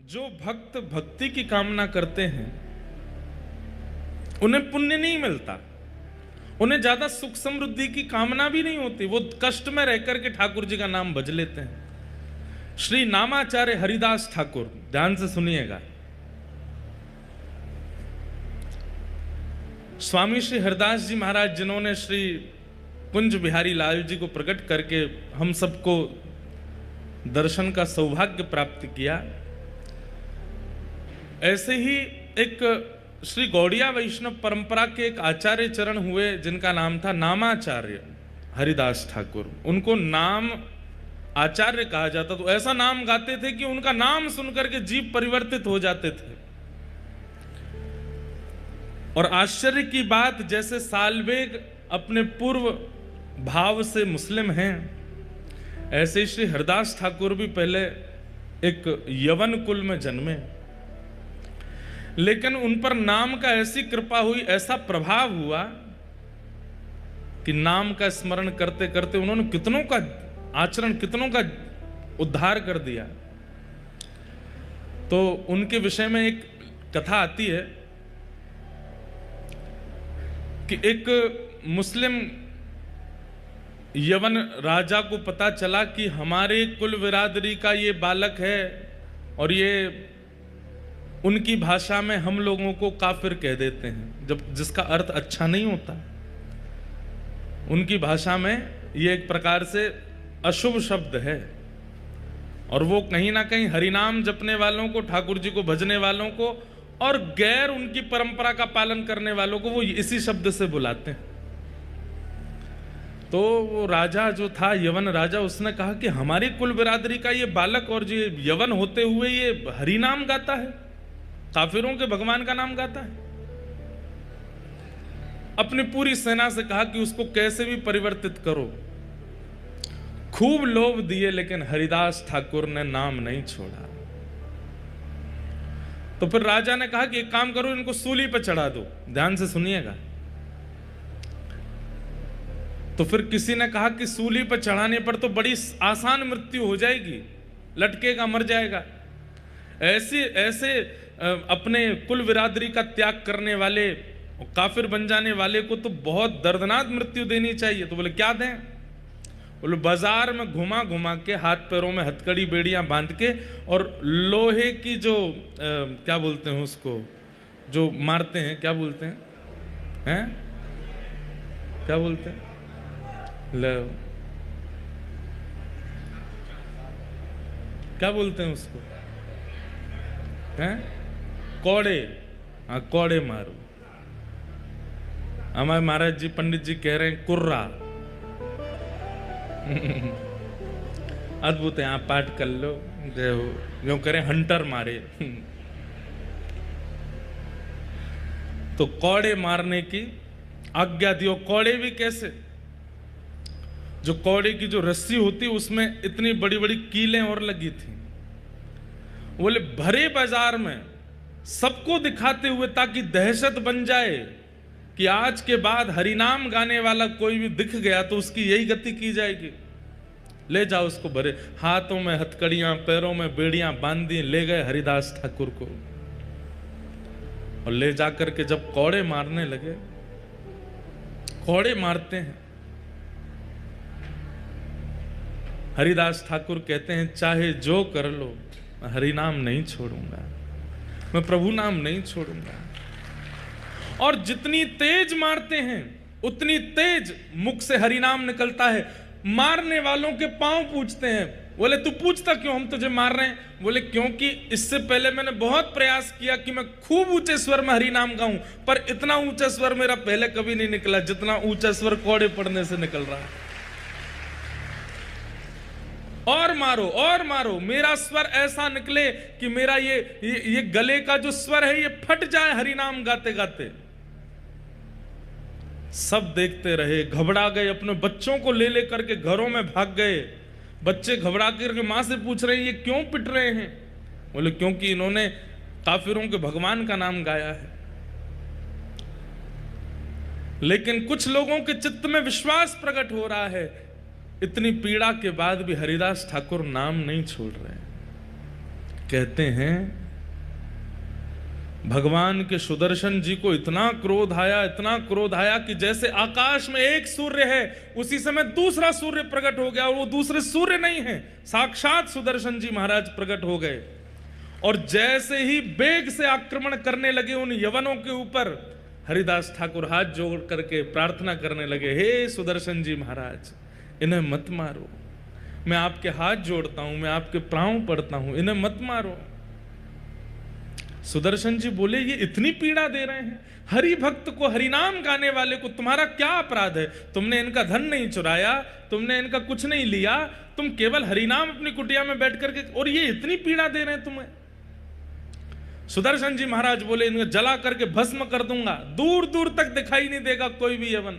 जो भक्त भक्ति की कामना करते हैं उन्हें पुण्य नहीं मिलता, उन्हें ज्यादा सुख समृद्धि की कामना भी नहीं होती, वो कष्ट में रह करके ठाकुर जी का नाम भज लेते हैं। श्री नामाचार्य हरिदास ठाकुर, ध्यान से सुनिएगा, स्वामी श्री हरिदास जी महाराज जिन्होंने श्री कुंज बिहारी लाल जी को प्रकट करके हम सबको दर्शन का सौभाग्य प्राप्त किया, ऐसे ही एक श्री गौड़िया वैष्णव परंपरा के एक आचार्य चरण हुए जिनका नाम था नामाचार्य हरिदास ठाकुर। उनको नाम आचार्य कहा जाता, तो ऐसा नाम गाते थे कि उनका नाम सुनकर के जीव परिवर्तित हो जाते थे। और आश्चर्य की बात, जैसे सालबेग अपने पूर्व भाव से मुस्लिम हैं, ऐसे श्री हरिदास ठाकुर भी पहले एक यवन कुल में जन्मे, लेकिन उन पर नाम का ऐसी कृपा हुई, ऐसा प्रभाव हुआ कि नाम का स्मरण करते करते उन्होंने कितनों का आचरण, कितनों का उद्धार कर दिया। तो उनके विषय में एक कथा आती है कि एक मुस्लिम यवन राजा को पता चला कि हमारे कुल बिरादरी का ये बालक है और ये उनकी भाषा में हम लोगों को काफिर कह देते हैं, जब जिसका अर्थ अच्छा नहीं होता। उनकी भाषा में ये एक प्रकार से अशुभ शब्द है, और वो कहीं ना कहीं हरिनाम जपने वालों को, ठाकुर जी को भजने वालों को और गैर उनकी परंपरा का पालन करने वालों को वो इसी शब्द से बुलाते हैं। तो वो राजा जो था, यवन राजा, उसने कहा कि हमारी कुल बिरादरी का ये बालक और ये यवन होते हुए ये हरिनाम गाता है, काफिरों के भगवान का नाम गाता है। अपनी पूरी सेना से कहा कि उसको कैसे भी परिवर्तित करो। खूब लोभ दिए, लेकिन हरिदास ठाकुर ने नाम नहीं छोड़ा। तो फिर राजा ने कहा कि एक काम करो, इनको सूली पर चढ़ा दो। ध्यान से सुनिएगा। तो फिर किसी ने कहा कि सूली पर चढ़ाने पर तो बड़ी आसान मृत्यु हो जाएगी, लटकेगा, मर जाएगा। ऐसे अपने कुल बिरादरी का त्याग करने वाले, काफिर बन जाने वाले को तो बहुत दर्दनाक मृत्यु देनी चाहिए। तो बोले क्या दें? बोले बाजार में घुमा घुमा के, हाथ पैरों में हथकड़ी बेड़ियां बांध के, और लोहे की जो क्या बोलते हैं उसको, जो मारते हैं, क्या बोलते हैं, क्या बोलते हैं, क्या बोलते हैं उसको, कौड़े, हाँ कौड़े मारो। हमारे महाराज जी, पंडित जी कह रहे हैं कुर्रा। अद्भुत है, आप पाठ कर लो, जो करें हंटर मारे। तो कौड़े मारने की आज्ञा दियो। कौड़े भी कैसे? जो कौड़े की जो रस्सी होती उसमें इतनी बड़ी बड़ी कीलें और लगी थी। बोले भरे बाजार में सबको दिखाते हुए, ताकि दहशत बन जाए कि आज के बाद हरिनाम गाने वाला कोई भी दिख गया तो उसकी यही गति की जाएगी। ले जाओ उसको, भरे हाथों में हथकड़ियां, पैरों में बेड़ियां बांधी, ले गए हरिदास ठाकुर को। और ले जाकर के जब कौड़े मारने लगे, कौड़े मारते हैं, हरिदास ठाकुर कहते हैं चाहे जो कर लो, मैं हरिनाम नहीं छोड़ूंगा, मैं प्रभु नाम नहीं छोड़ूंगा। और जितनी तेज मारते हैं उतनी तेज मुख से हरिनाम निकलता है। मारने वालों के पांव पूछते हैं। बोले तू पूछता क्यों, हम तुझे मार रहे हैं? बोले क्योंकि इससे पहले मैंने बहुत प्रयास किया कि मैं खूब ऊंचे स्वर में हरिनाम गाऊं, पर इतना ऊंचा स्वर मेरा पहले कभी नहीं निकला जितना ऊंचा स्वर कौड़े पड़ने से निकल रहा है। और मारो, मेरा स्वर ऐसा निकले कि मेरा ये गले का जो स्वर है ये फट जाए हरिनाम गाते गाते। सब देखते रहे, घबरा गए, अपने बच्चों को ले करके घरों में भाग गए। बच्चे घबरा करके मां से पूछ रहे हैं ये क्यों पिट रहे हैं? बोले क्योंकि इन्होंने काफिरों के भगवान का नाम गाया है। लेकिन कुछ लोगों के चित्त में विश्वास प्रकट हो रहा है, इतनी पीड़ा के बाद भी हरिदास ठाकुर नाम नहीं छोड़ रहे। कहते हैं भगवान के सुदर्शन जी को इतना क्रोध आया कि जैसे आकाश में एक सूर्य है, उसी समय दूसरा सूर्य प्रकट हो गया, और वो दूसरे सूर्य नहीं है, साक्षात सुदर्शन जी महाराज प्रकट हो गए। और जैसे ही वेग से आक्रमण करने लगे उन यवनों के ऊपर, हरिदास ठाकुर हाथ जोड़ करके प्रार्थना करने लगे, हे सुदर्शन जी महाराज, इन्हें मत मारो, मैं आपके हाथ जोड़ता हूं, मैं आपके प्राण पड़ता हूं, इन्हें मत मारो। सुदर्शन जी बोले, ये इतनी पीड़ा दे रहे हैं, हरि भक्त को, हरिनाम गाने वाले को तुम्हारा क्या अपराध है? तुमने इनका धन नहीं चुराया, तुमने इनका कुछ नहीं लिया, तुम केवल हरिनाम अपनी कुटिया में बैठ करके, और ये इतनी पीड़ा दे रहे हैं तुम्हें। सुदर्शन जी महाराज बोले, इन्हें जला करके भस्म कर दूंगा, दूर दूर तक दिखाई नहीं देगा कोई भी यवन।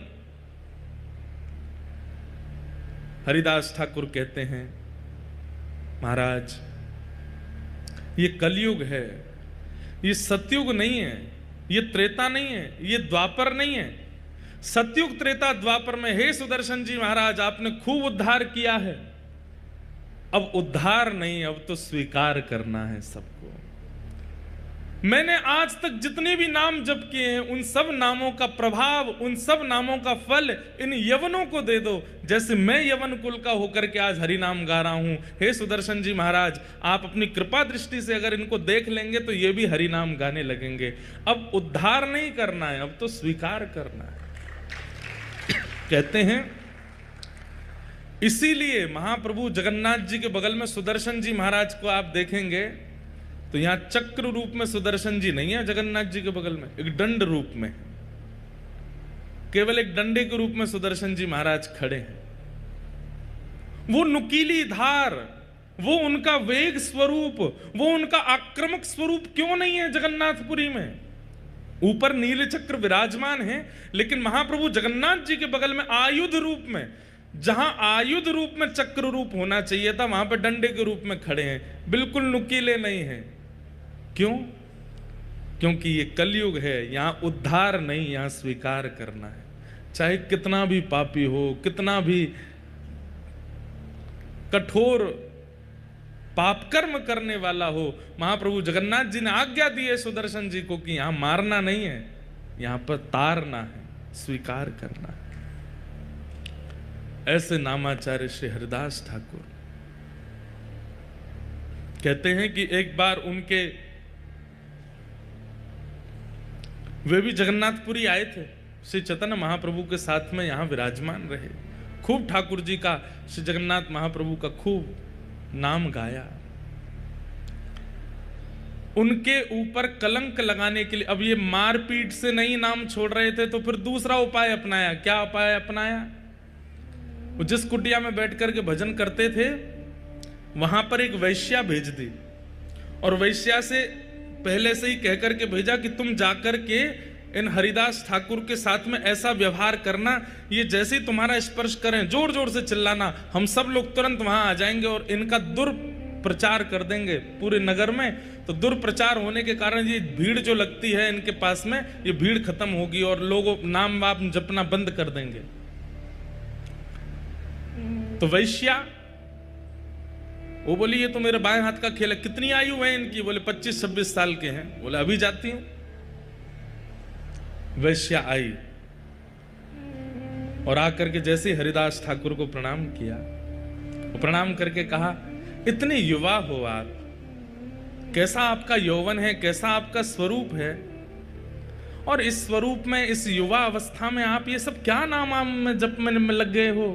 हरिदास ठाकुर कहते हैं, महाराज ये कलयुग है, ये सतयुग नहीं है, ये त्रेता नहीं है, ये द्वापर नहीं है। सतयुग त्रेता द्वापर में, हे सुदर्शन जी महाराज, आपने खूब उद्धार किया है, अब उद्धार नहीं, अब तो स्वीकार करना है सबको। मैंने आज तक जितने भी नाम जप किए हैं, उन सब नामों का प्रभाव, उन सब नामों का फल इन यवनों को दे दो, जैसे मैं यवन कुल का होकर के आज हरि नाम गा रहा हूं। हे सुदर्शन जी महाराज, आप अपनी कृपा दृष्टि से अगर इनको देख लेंगे तो ये भी हरि नाम गाने लगेंगे। अब उद्धार नहीं करना है, अब तो स्वीकार करना है। कहते हैं इसीलिए महाप्रभु जगन्नाथ जी के बगल में सुदर्शन जी महाराज को आप देखेंगे तो यहां चक्र रूप में सुदर्शन जी नहीं है, जगन्नाथ जी के बगल में एक दंड रूप में, केवल एक डंडे के रूप में सुदर्शन जी महाराज खड़े हैं। वो नुकीली धार, वो उनका वेग स्वरूप, वो उनका आक्रामक स्वरूप क्यों नहीं है जगन्नाथपुरी में? ऊपर नील चक्र विराजमान है, लेकिन महाप्रभु जगन्नाथ जी के बगल में आयुध रूप में, जहां आयुध रूप में चक्र रूप होना चाहिए था, वहां पर डंडे के रूप में खड़े हैं, बिल्कुल नुकीले नहीं हैं। क्यों? क्योंकि ये कलयुग है, यहां उद्धार नहीं, यहां स्वीकार करना है। चाहे कितना भी पापी हो, कितना भी कठोर पापकर्म करने वाला हो, महाप्रभु जगन्नाथ जी ने आज्ञा दी है सुदर्शन जी को कि यहां मारना नहीं है, यहां पर तारना है, स्वीकार करना है। ऐसे नामाचार्य श्री हरिदास ठाकुर कहते हैं कि एक बार उनके, वे भी जगन्नाथपुरी आए थे, श्री चैतन्य महाप्रभु के साथ में यहां विराजमान रहे, खूब ठाकुर जी का, श्री जगन्नाथ महाप्रभु का खूब नाम गाया। उनके ऊपर कलंक लगाने के लिए, अब ये मारपीट से नहीं नाम छोड़ रहे थे, तो फिर दूसरा उपाय अपनाया। क्या उपाय अपनाया? जिस कुटिया में बैठ करके भजन करते थे, वहां पर एक वैश्या भेज दी, और वैश्या से पहले से ही कहकर के भेजा कि तुम जाकर के इन हरिदास ठाकुर के साथ में ऐसा व्यवहार करना, ये जैसे ही तुम्हारा स्पर्श करें जोर जोर से चिल्लाना, हम सब लोग तुरंत वहां आ जाएंगे और इनका दुर्प्रचार कर देंगे पूरे नगर में। तो दुर्प्रचार होने के कारण ये भीड़ जो लगती है इनके पास में, ये भीड़ खत्म होगी और लोग नाम वाप जपना बंद कर देंगे। तो वैश्या वो बोली, ये तो मेरे बाएं हाथ का खेल है। कितनी आयु है इनकी? बोले 25-26 साल के हैं। बोले अभी जाती हूं। वैश्या आई और आकर के जैसे हरिदास ठाकुर को प्रणाम किया, वो प्रणाम करके कहा, इतने युवा हो आप, कैसा आपका यौवन है, कैसा आपका स्वरूप है, और इस स्वरूप में, इस युवा अवस्था में आप ये सब क्या नाम में जप में लग गए हो?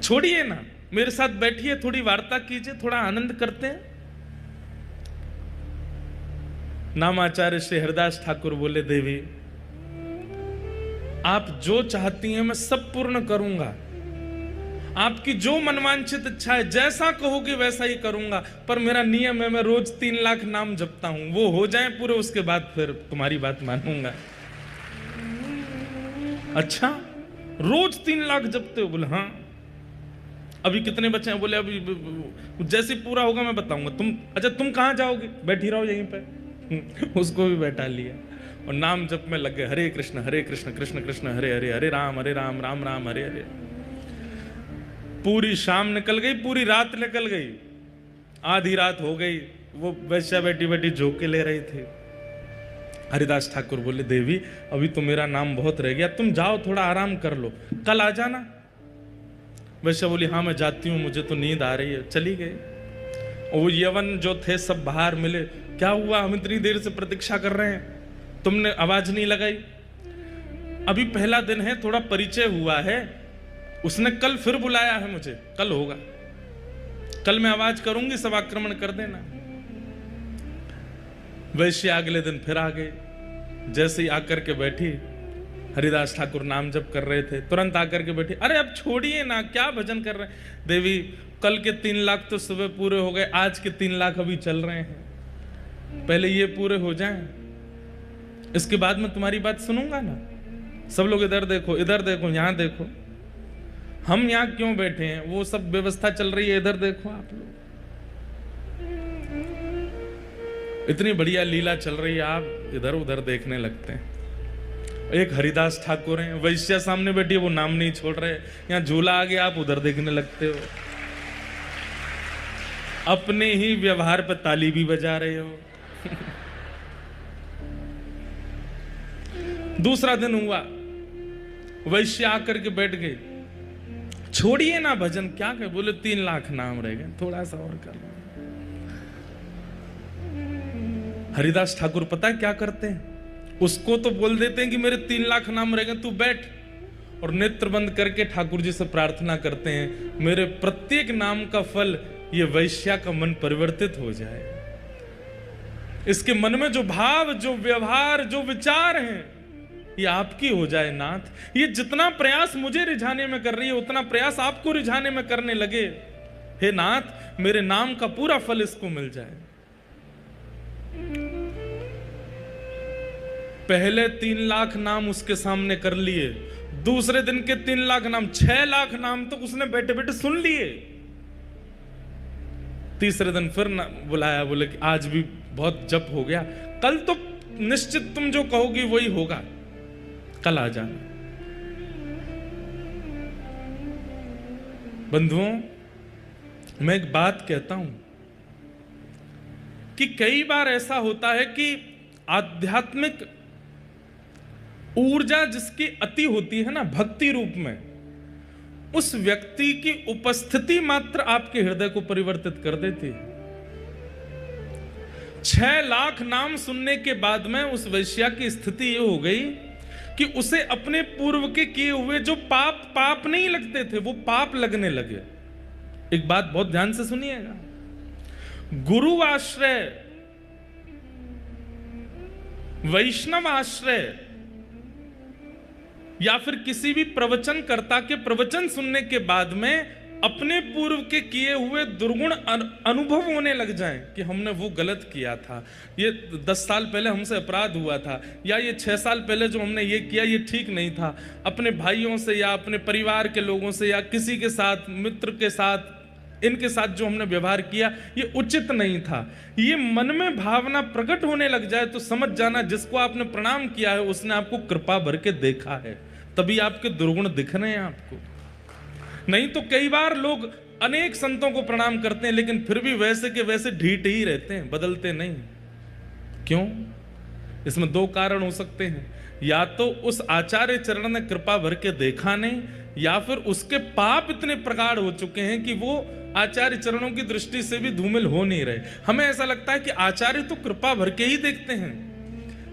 छोड़िए ना, मेरे साथ बैठिए, थोड़ी वार्ता कीजिए, थोड़ा आनंद करते हैं। नामाचार्य श्री हरिदास ठाकुर बोले, देवी आप जो चाहती हैं मैं सब पूर्ण करूंगा, आपकी जो मनवांछित इच्छा है, जैसा कहोगे वैसा ही करूंगा, पर मेरा नियम है, मैं रोज 3 लाख नाम जपता हूं, वो हो जाए पूरे, उसके बाद फिर तुम्हारी बात मानूंगा। अच्छा, रोज 3 लाख जपते हो? बोले हाँ। अभी कितने बचे हैं? बोले अभी जैसे पूरा होगा मैं बताऊंगा। अच्छा तुम कहां जाओगे? बैठी रहो यहीं पे। उसको भी बैठा लिया और नाम जप में लग गए, हरे कृष्ण कृष्ण कृष्ण हरे हरे, हरे राम राम राम हरे हरे। पूरी शाम निकल गई, पूरी रात निकल गई, आधी रात हो गई, वो वैश्या बैठी बैठी झोंके ले रही थी। हरिदास ठाकुर बोले, देवी अभी तो मेरा नाम बहुत रह गया, तुम जाओ थोड़ा आराम कर लो, कल आ जाना। वैश्या बोली, हाँ मैं जाती हूँ, मुझे तो नींद आ रही है। चली गई। वो यवन जो थे सब बाहर मिले, क्या हुआ, हम इतनी देर से प्रतीक्षा कर रहे हैं, तुमने आवाज नहीं लगाई। अभी पहला दिन है, थोड़ा परिचय हुआ है, उसने कल फिर बुलाया है मुझे, कल होगा, कल मैं आवाज करूंगी, सब आक्रमण कर देना। वैश्य अगले दिन फिर आ गए। जैसे ही आकर के बैठी, हरिदास ठाकुर नाम जप कर रहे थे, तुरंत आकर के बैठी, अरे अब छोड़िए ना, क्या भजन कर रहे हैं। देवी कल के 3 लाख तो सुबह पूरे हो गए, आज के 3 लाख अभी चल रहे हैं, पहले ये पूरे हो जाएं, इसके बाद मैं तुम्हारी बात सुनूंगा ना। सब लोग इधर देखो, इधर देखो, यहां देखो, हम यहां क्यों बैठे हैं, वो सब व्यवस्था चल रही है, इधर देखो आप लोग, इतनी बढ़िया लीला चल रही है, आप इधर उधर देखने लगते हैं। एक हरिदास ठाकुर हैं, वैश्या सामने बैठी है, वो नाम नहीं छोड़ रहे, यहां झूला आ गया, आप उधर देखने लगते हो, अपने ही व्यवहार पर ताली भी बजा रहे हो। दूसरा दिन हुआ, वैश्य आकर के बैठ गए, छोड़िए ना भजन, क्या कहे, बोले 3 लाख नाम रह गए, थोड़ा सा और कर लो। हरिदास ठाकुर पता है क्या करते हैं, उसको तो बोल देते हैं कि मेरे 3 लाख नाम रह गए, तू बैठ, और नेत्र बंद करके ठाकुर जी से प्रार्थना करते हैं, मेरे प्रत्येक नाम का फल ये वैश्या का मन परिवर्तित हो जाए, इसके मन में जो भाव, जो व्यवहार, जो विचार हैं, ये आपकी हो जाए नाथ। ये जितना प्रयास मुझे रिझाने में कर रही है, उतना प्रयास आपको रिझाने में करने लगे, हे नाथ मेरे नाम का पूरा फल इसको मिल जाए। पहले 3 लाख नाम उसके सामने कर लिए, दूसरे दिन के 3 लाख नाम, 6 लाख नाम तो उसने बैठे बैठे सुन लिए। तीसरे दिन फिर बुलाया, बोले कि आज भी बहुत जप हो गया, कल तो निश्चित तुम जो कहोगी वही होगा, कल आ जाना। बंधुओं, मैं एक बात कहता हूं कि कई बार ऐसा होता है कि आध्यात्मिक ऊर्जा जिसकी अति होती है ना, भक्ति रूप में, उस व्यक्ति की उपस्थिति मात्र आपके हृदय को परिवर्तित कर देती है। 6 लाख नाम सुनने के बाद में उस वैश्या की स्थिति ये हो गई कि उसे अपने पूर्व के किए हुए जो पाप नहीं लगते थे, वो पाप लगने लगे। एक बात बहुत ध्यान से सुनिएगा, गुरु आश्रय, वैष्णव आश्रय, या फिर किसी भी प्रवचनकर्ता के प्रवचन सुनने के बाद में अपने पूर्व के किए हुए दुर्गुण अनुभव होने लग जाएं कि हमने वो गलत किया था, ये 10 साल पहले हमसे अपराध हुआ था, या ये 6 साल पहले जो हमने ये किया ये ठीक नहीं था, अपने भाइयों से या अपने परिवार के लोगों से या किसी के साथ, मित्र के साथ, इनके साथ जो हमने व्यवहार किया ये उचित नहीं था, ये मन में भावना प्रकट होने लग जाए तो समझ जाना जिसको आपने प्रणाम किया है उसने आपको कृपा भर के देखा है, तभी आपके दुर्गुण दिख रहे हैं आपको। नहीं तो कई बार लोग अनेक संतों को प्रणाम करते हैं लेकिन फिर भी वैसे के वैसे ढीठ ही रहते हैं, बदलते नहीं। क्यों? इसमें 2 कारण हो सकते हैं, या तो उस आचार्य चरण ने कृपा भर के देखा नहीं, या फिर उसके पाप इतने प्रगाढ़ हो चुके हैं कि वो आचार्य चरणों की दृष्टि से भी धूमिल हो नहीं रहे। हमें ऐसा लगता है कि आचार्य तो कृपा भर के ही देखते हैं,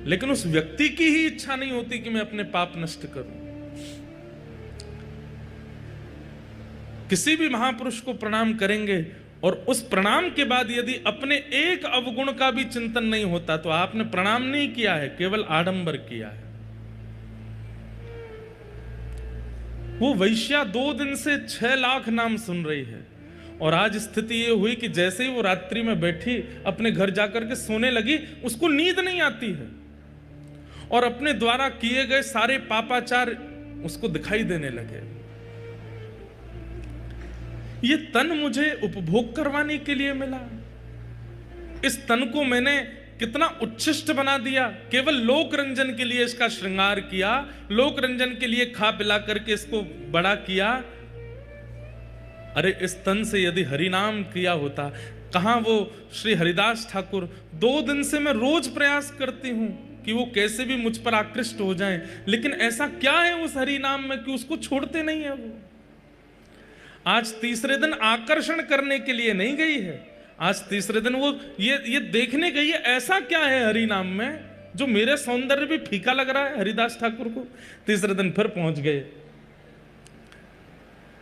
लेकिन उस व्यक्ति की ही इच्छा नहीं होती कि मैं अपने पाप नष्ट करूं। किसी भी महापुरुष को प्रणाम करेंगे और उस प्रणाम के बाद यदि अपने एक अवगुण का भी चिंतन नहीं होता तो आपने प्रणाम नहीं किया है, केवल आडंबर किया है। वो वैश्या 2 दिन से 6 लाख नाम सुन रही है और आज स्थिति ये हुई कि जैसे ही वो रात्रि में बैठी अपने घर जाकर के सोने लगी, उसको नींद नहीं आती है और अपने द्वारा किए गए सारे पापाचार उसको दिखाई देने लगे। ये तन मुझे उपभोग करवाने के लिए मिला, इस तन को मैंने कितना उच्छिष्ट बना दिया, केवल लोक रंजन के लिए इसका श्रृंगार किया, लोक रंजन के लिए खा पिला करके इसको बड़ा किया। अरे इस तन से यदि हरि नाम किया होता, कहाँ वो श्री हरिदास ठाकुर? 2 दिन से मैं रोज प्रयास करती हूँ कि वो कैसे भी मुझ पर आकृष्ट हो जाएं, लेकिन ऐसा क्या है उस हरि नाम में कि उसको छोड़ते नहीं है वो। आज तीसरे दिन आकर्षण करने के लिए नहीं गई है, आज तीसरे दिन वो ये देखने गई है ऐसा क्या है हरि नाम में जो मेरे सौंदर्य भी फीका लग रहा है हरिदास ठाकुर को। तीसरे दिन फिर पहुंच गए।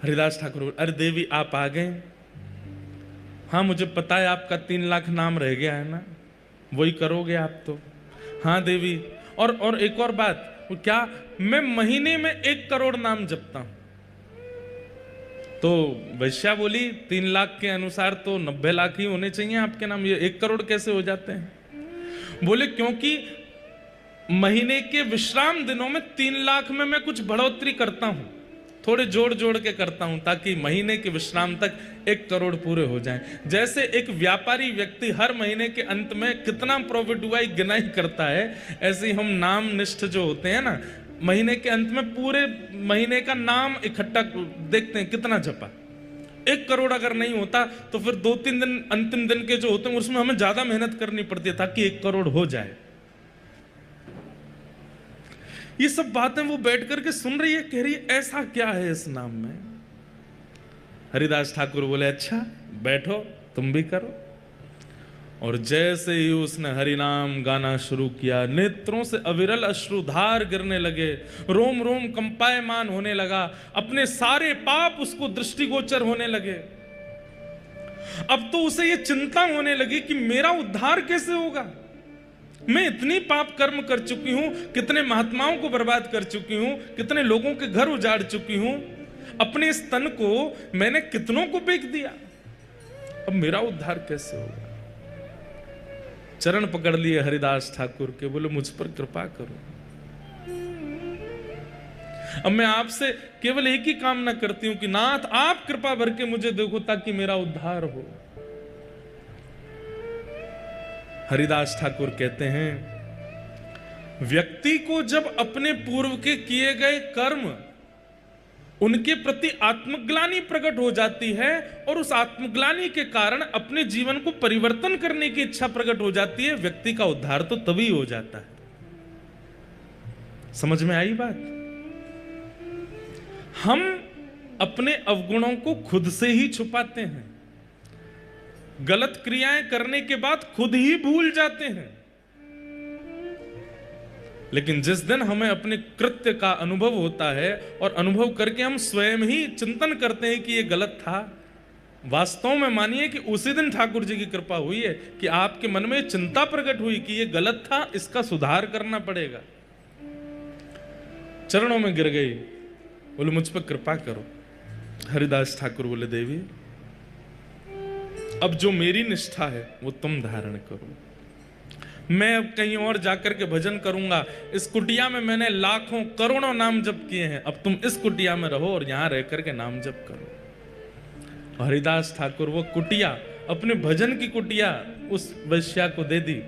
हरिदास ठाकुर, अरे देवी आप आ गए? हाँ मुझे पता है आपका 3 लाख नाम रह गया है ना, वही करोगे आप तो। हाँ देवी, और एक और बात, वो क्या? मैं महीने में 1 करोड़ नाम जपता हूं। तो वैश्या बोली 3 लाख के अनुसार तो 90 लाख ही होने चाहिए आपके नाम, ये 1 करोड़ कैसे हो जाते हैं? बोले क्योंकि महीने के विश्राम दिनों में 3 लाख में मैं कुछ बढ़ोतरी करता हूं, थोड़े जोड़ जोड़ के करता हूं ताकि महीने के विश्राम तक 1 करोड़ पूरे हो जाएं। जैसे एक व्यापारी व्यक्ति हर महीने के अंत में कितना प्रॉफिट हुआ गिनाई करता है, ऐसे ही हम नाम निष्ठ जो होते हैं ना, महीने के अंत में पूरे महीने का नाम इकट्ठा देखते हैं कितना जपा। 1 करोड़ अगर नहीं होता तो फिर 2-3 दिन अंतिम दिन के जो होते हैं उसमें हमें ज्यादा मेहनत करनी पड़ती है ताकि 1 करोड़ हो जाए। ये सब बातें वो बैठ करके सुन रही है, कह रही है ऐसा क्या है इस नाम में। हरिदास ठाकुर बोले अच्छा बैठो तुम भी करो। और जैसे ही उसने हरि नाम गाना शुरू किया, नेत्रों से अविरल अश्रुधार गिरने लगे, रोम रोम कंपायमान होने लगा, अपने सारे पाप उसको दृष्टिगोचर होने लगे। अब तो उसे ये चिंता होने लगी कि मेरा उद्धार कैसे होगा। मैं इतनी पाप कर्म कर चुकी हूं, कितने महात्माओं को बर्बाद कर चुकी हूं, कितने लोगों के घर उजाड़ चुकी हूं, अपने इस तन को मैंने कितनों को बेच दिया, अब मेरा उद्धार कैसे होगा। चरण पकड़ लिए हरिदास ठाकुर के, बोले मुझ पर कृपा करो। अब मैं आपसे केवल एक ही कामना करती हूं कि नाथ आप कृपा भर के मुझे देखो ताकि मेरा उद्धार हो। हरिदास ठाकुर कहते हैं व्यक्ति को जब अपने पूर्व के किए गए कर्म उनके प्रति आत्मग्लानि प्रकट हो जाती है और उस आत्मग्लानि के कारण अपने जीवन को परिवर्तन करने की इच्छा प्रकट हो जाती है, व्यक्ति का उद्धार तो तभी हो जाता है। समझ में आई बात? हम अपने अवगुणों को खुद से ही छुपाते हैं, गलत क्रियाएं करने के बाद खुद ही भूल जाते हैं, लेकिन जिस दिन हमें अपने कृत्य का अनुभव होता है और अनुभव करके हम स्वयं ही चिंतन करते हैं कि ये गलत था, वास्तव में मानिए कि उसी दिन ठाकुर जी की कृपा हुई है कि आपके मन में चिंता प्रकट हुई कि ये गलत था, इसका सुधार करना पड़ेगा। चरणों में गिर गई, बोले मुझ पर कृपा करो। हरिदास ठाकुर बोले देवी अब जो मेरी निष्ठा है वो तुम धारण करो, मैं अब कहीं और जाकर के भजन करूंगा। इस कुटिया में मैंने लाखों करोड़ों नाम जप किए हैं, अब तुम इस कुटिया में रहो और यहां रह करके नाम जप करो। हरिदास ठाकुर वो कुटिया, अपने भजन की कुटिया उस वैश्या को दे दी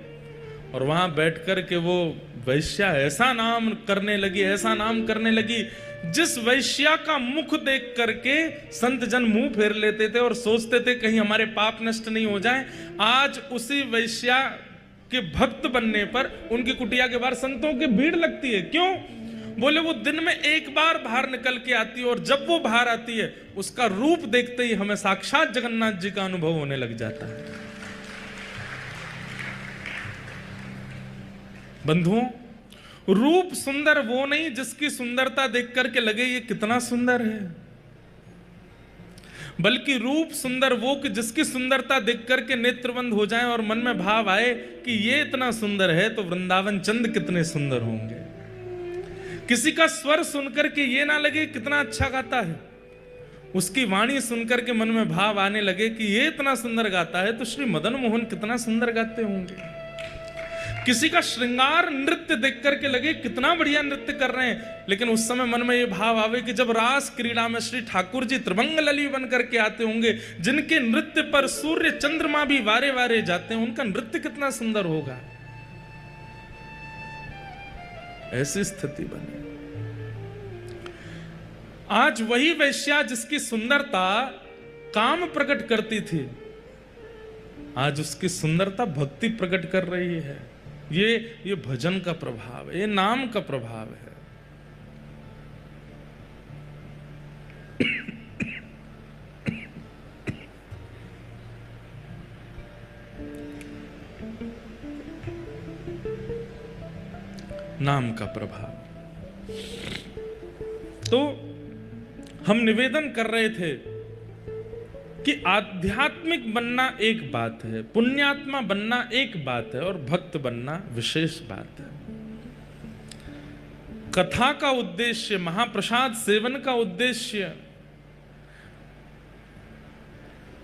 और वहां बैठ करके वो वैश्या ऐसा नाम करने लगी, ऐसा नाम करने लगी, जिस वैश्या का मुख देख करके संत जन मुंह फेर लेते थे और सोचते थे कहीं हमारे पाप नष्ट नहीं हो जाएं। आज उसी वैश्या के भक्त बनने पर उनकी कुटिया के बाहर संतों की भीड़ लगती है। क्यों? बोले वो दिन में एक बार बाहर निकल के आती है और जब वो बाहर आती है उसका रूप देखते ही हमें साक्षात जगन्नाथ जी का अनुभव होने लग जाता है। बंधुओं, रूप सुंदर वो नहीं जिसकी सुंदरता देख करके लगे ये कितना सुंदर है, बल्कि रूप सुंदर वो कि जिसकी सुंदरता देख करके नेत्र बंद हो जाए और मन में भाव आए कि ये इतना सुंदर है तो वृंदावन चंद कितने सुंदर होंगे। किसी का स्वर सुनकर के ये ना लगे कितना अच्छा गाता है, उसकी वाणी सुनकर के मन में भाव आने लगे कि ये इतना सुंदर गाता है तो श्री मदन मोहन कितना सुंदर गाते होंगे। किसी का श्रृंगार नृत्य देख करके लगे कितना बढ़िया नृत्य कर रहे हैं, लेकिन उस समय मन में ये भाव आवे कि जब रास क्रीड़ा में श्री ठाकुर जी त्रिभंग लली बन करके आते होंगे, जिनके नृत्य पर सूर्य चंद्रमा भी वारे वारे जाते हैं, उनका नृत्य कितना सुंदर होगा। ऐसी स्थिति बनी। आज वही वैश्या जिसकी सुंदरता काम प्रकट करती थी, आज उसकी सुंदरता भक्ति प्रकट कर रही है। ये भजन का प्रभाव है, ये नाम का प्रभाव है। नाम का प्रभाव। तो हम निवेदन कर रहे थे कि आध्यात्मिक बनना एक बात है, पुण्यात्मा बनना एक बात है, और भक्त बनना विशेष बात है। कथा का उद्देश्य, महाप्रसाद सेवन का उद्देश्य,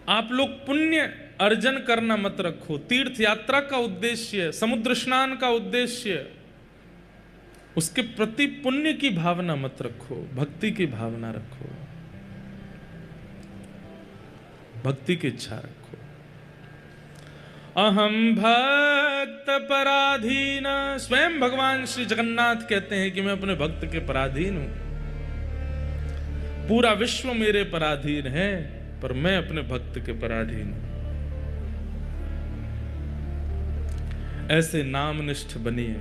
आप लोग पुण्य अर्जन करना मत रखो। तीर्थ यात्रा का उद्देश्य, समुद्र स्नान का उद्देश्य, उसके प्रति पुण्य की भावना मत रखो, भक्ति की भावना रखो, भक्ति की इच्छा रखो। अहम भक्त पराधीन, स्वयं भगवान श्री जगन्नाथ कहते हैं कि मैं अपने भक्त के पराधीन हूं। पूरा विश्व मेरे पराधीन है, पर मैं अपने भक्त के पराधीन हूं। ऐसे नामनिष्ठ बनिए।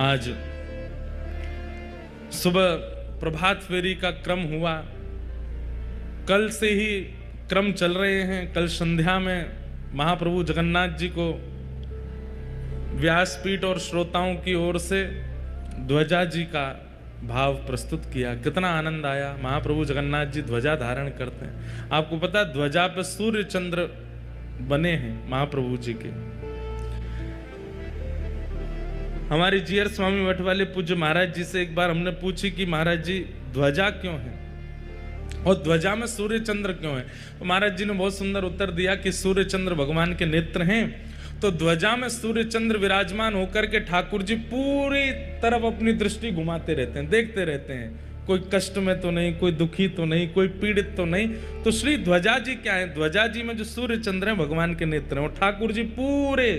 आज सुबह प्रभात फेरी का क्रम हुआ, कल से ही क्रम चल रहे हैं। कल संध्या में महाप्रभु जगन्नाथ जी को व्यासपीठ और श्रोताओं की ओर से ध्वजा जी का भाव प्रस्तुत किया। कितना आनंद आया। महाप्रभु जगन्नाथ जी ध्वजा धारण करते हैं। आपको पता है ध्वजा पे सूर्य चंद्र बने हैं महाप्रभु जी के। हमारे जीयर स्वामी मठ वाले पूज्य महाराज जी से एक बार हमने पूछी कि महाराज जी ध्वजा क्यों है और ध्वजा में सूर्य चंद्र क्यों है? तो महाराज जी ने बहुत सुंदर उत्तर दिया कि सूर्य चंद्र भगवान के नेत्र हैं, तो ध्वजा में सूर्य चंद्र विराजमान होकर के ठाकुर जी पूरी तरफ अपनी दृष्टि घुमाते रहते हैं, देखते रहते हैं। कोई कष्ट में तो नहीं, कोई दुखी तो नहीं, कोई पीड़ित तो नहीं। तो श्री ध्वजा जी क्या है? ध्वजा जी में जो सूर्य चंद्र है भगवान के नेत्र हैं, और ठाकुर जी पूरे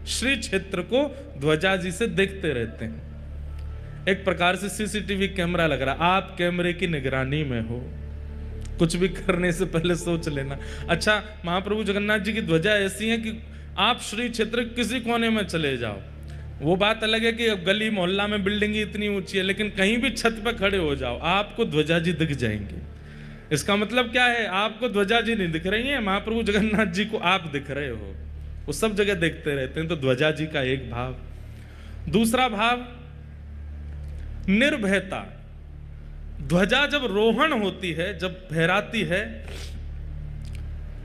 श्री क्षेत्र को ध्वजा जी से देखते रहते हैं। एक प्रकार से सीसीटीवी कैमरा लग रहा। आप कैमरे की निगरानी में हो, कुछ भी करने से पहले सोच लेना। अच्छा, महाप्रभु जगन्नाथ जी की ध्वजा ऐसी है कि आप श्री क्षेत्र किसी कोने में चले जाओ, वो बात अलग है कि अब गली मोहल्ला में बिल्डिंग इतनी ऊंची है, लेकिन कहीं भी छत पर खड़े हो जाओ आपको ध्वजा जी दिख जाएंगे। इसका मतलब क्या है? आपको ध्वजा जी नहीं दिख रही है, महाप्रभु जगन्नाथ जी को आप दिख रहे हो। वो सब जगह देखते रहते हैं। तो ध्वजा जी का एक भाव। दूसरा भाव निर्भयता। ध्वजा जब रोहण होती है, जब फहराती है,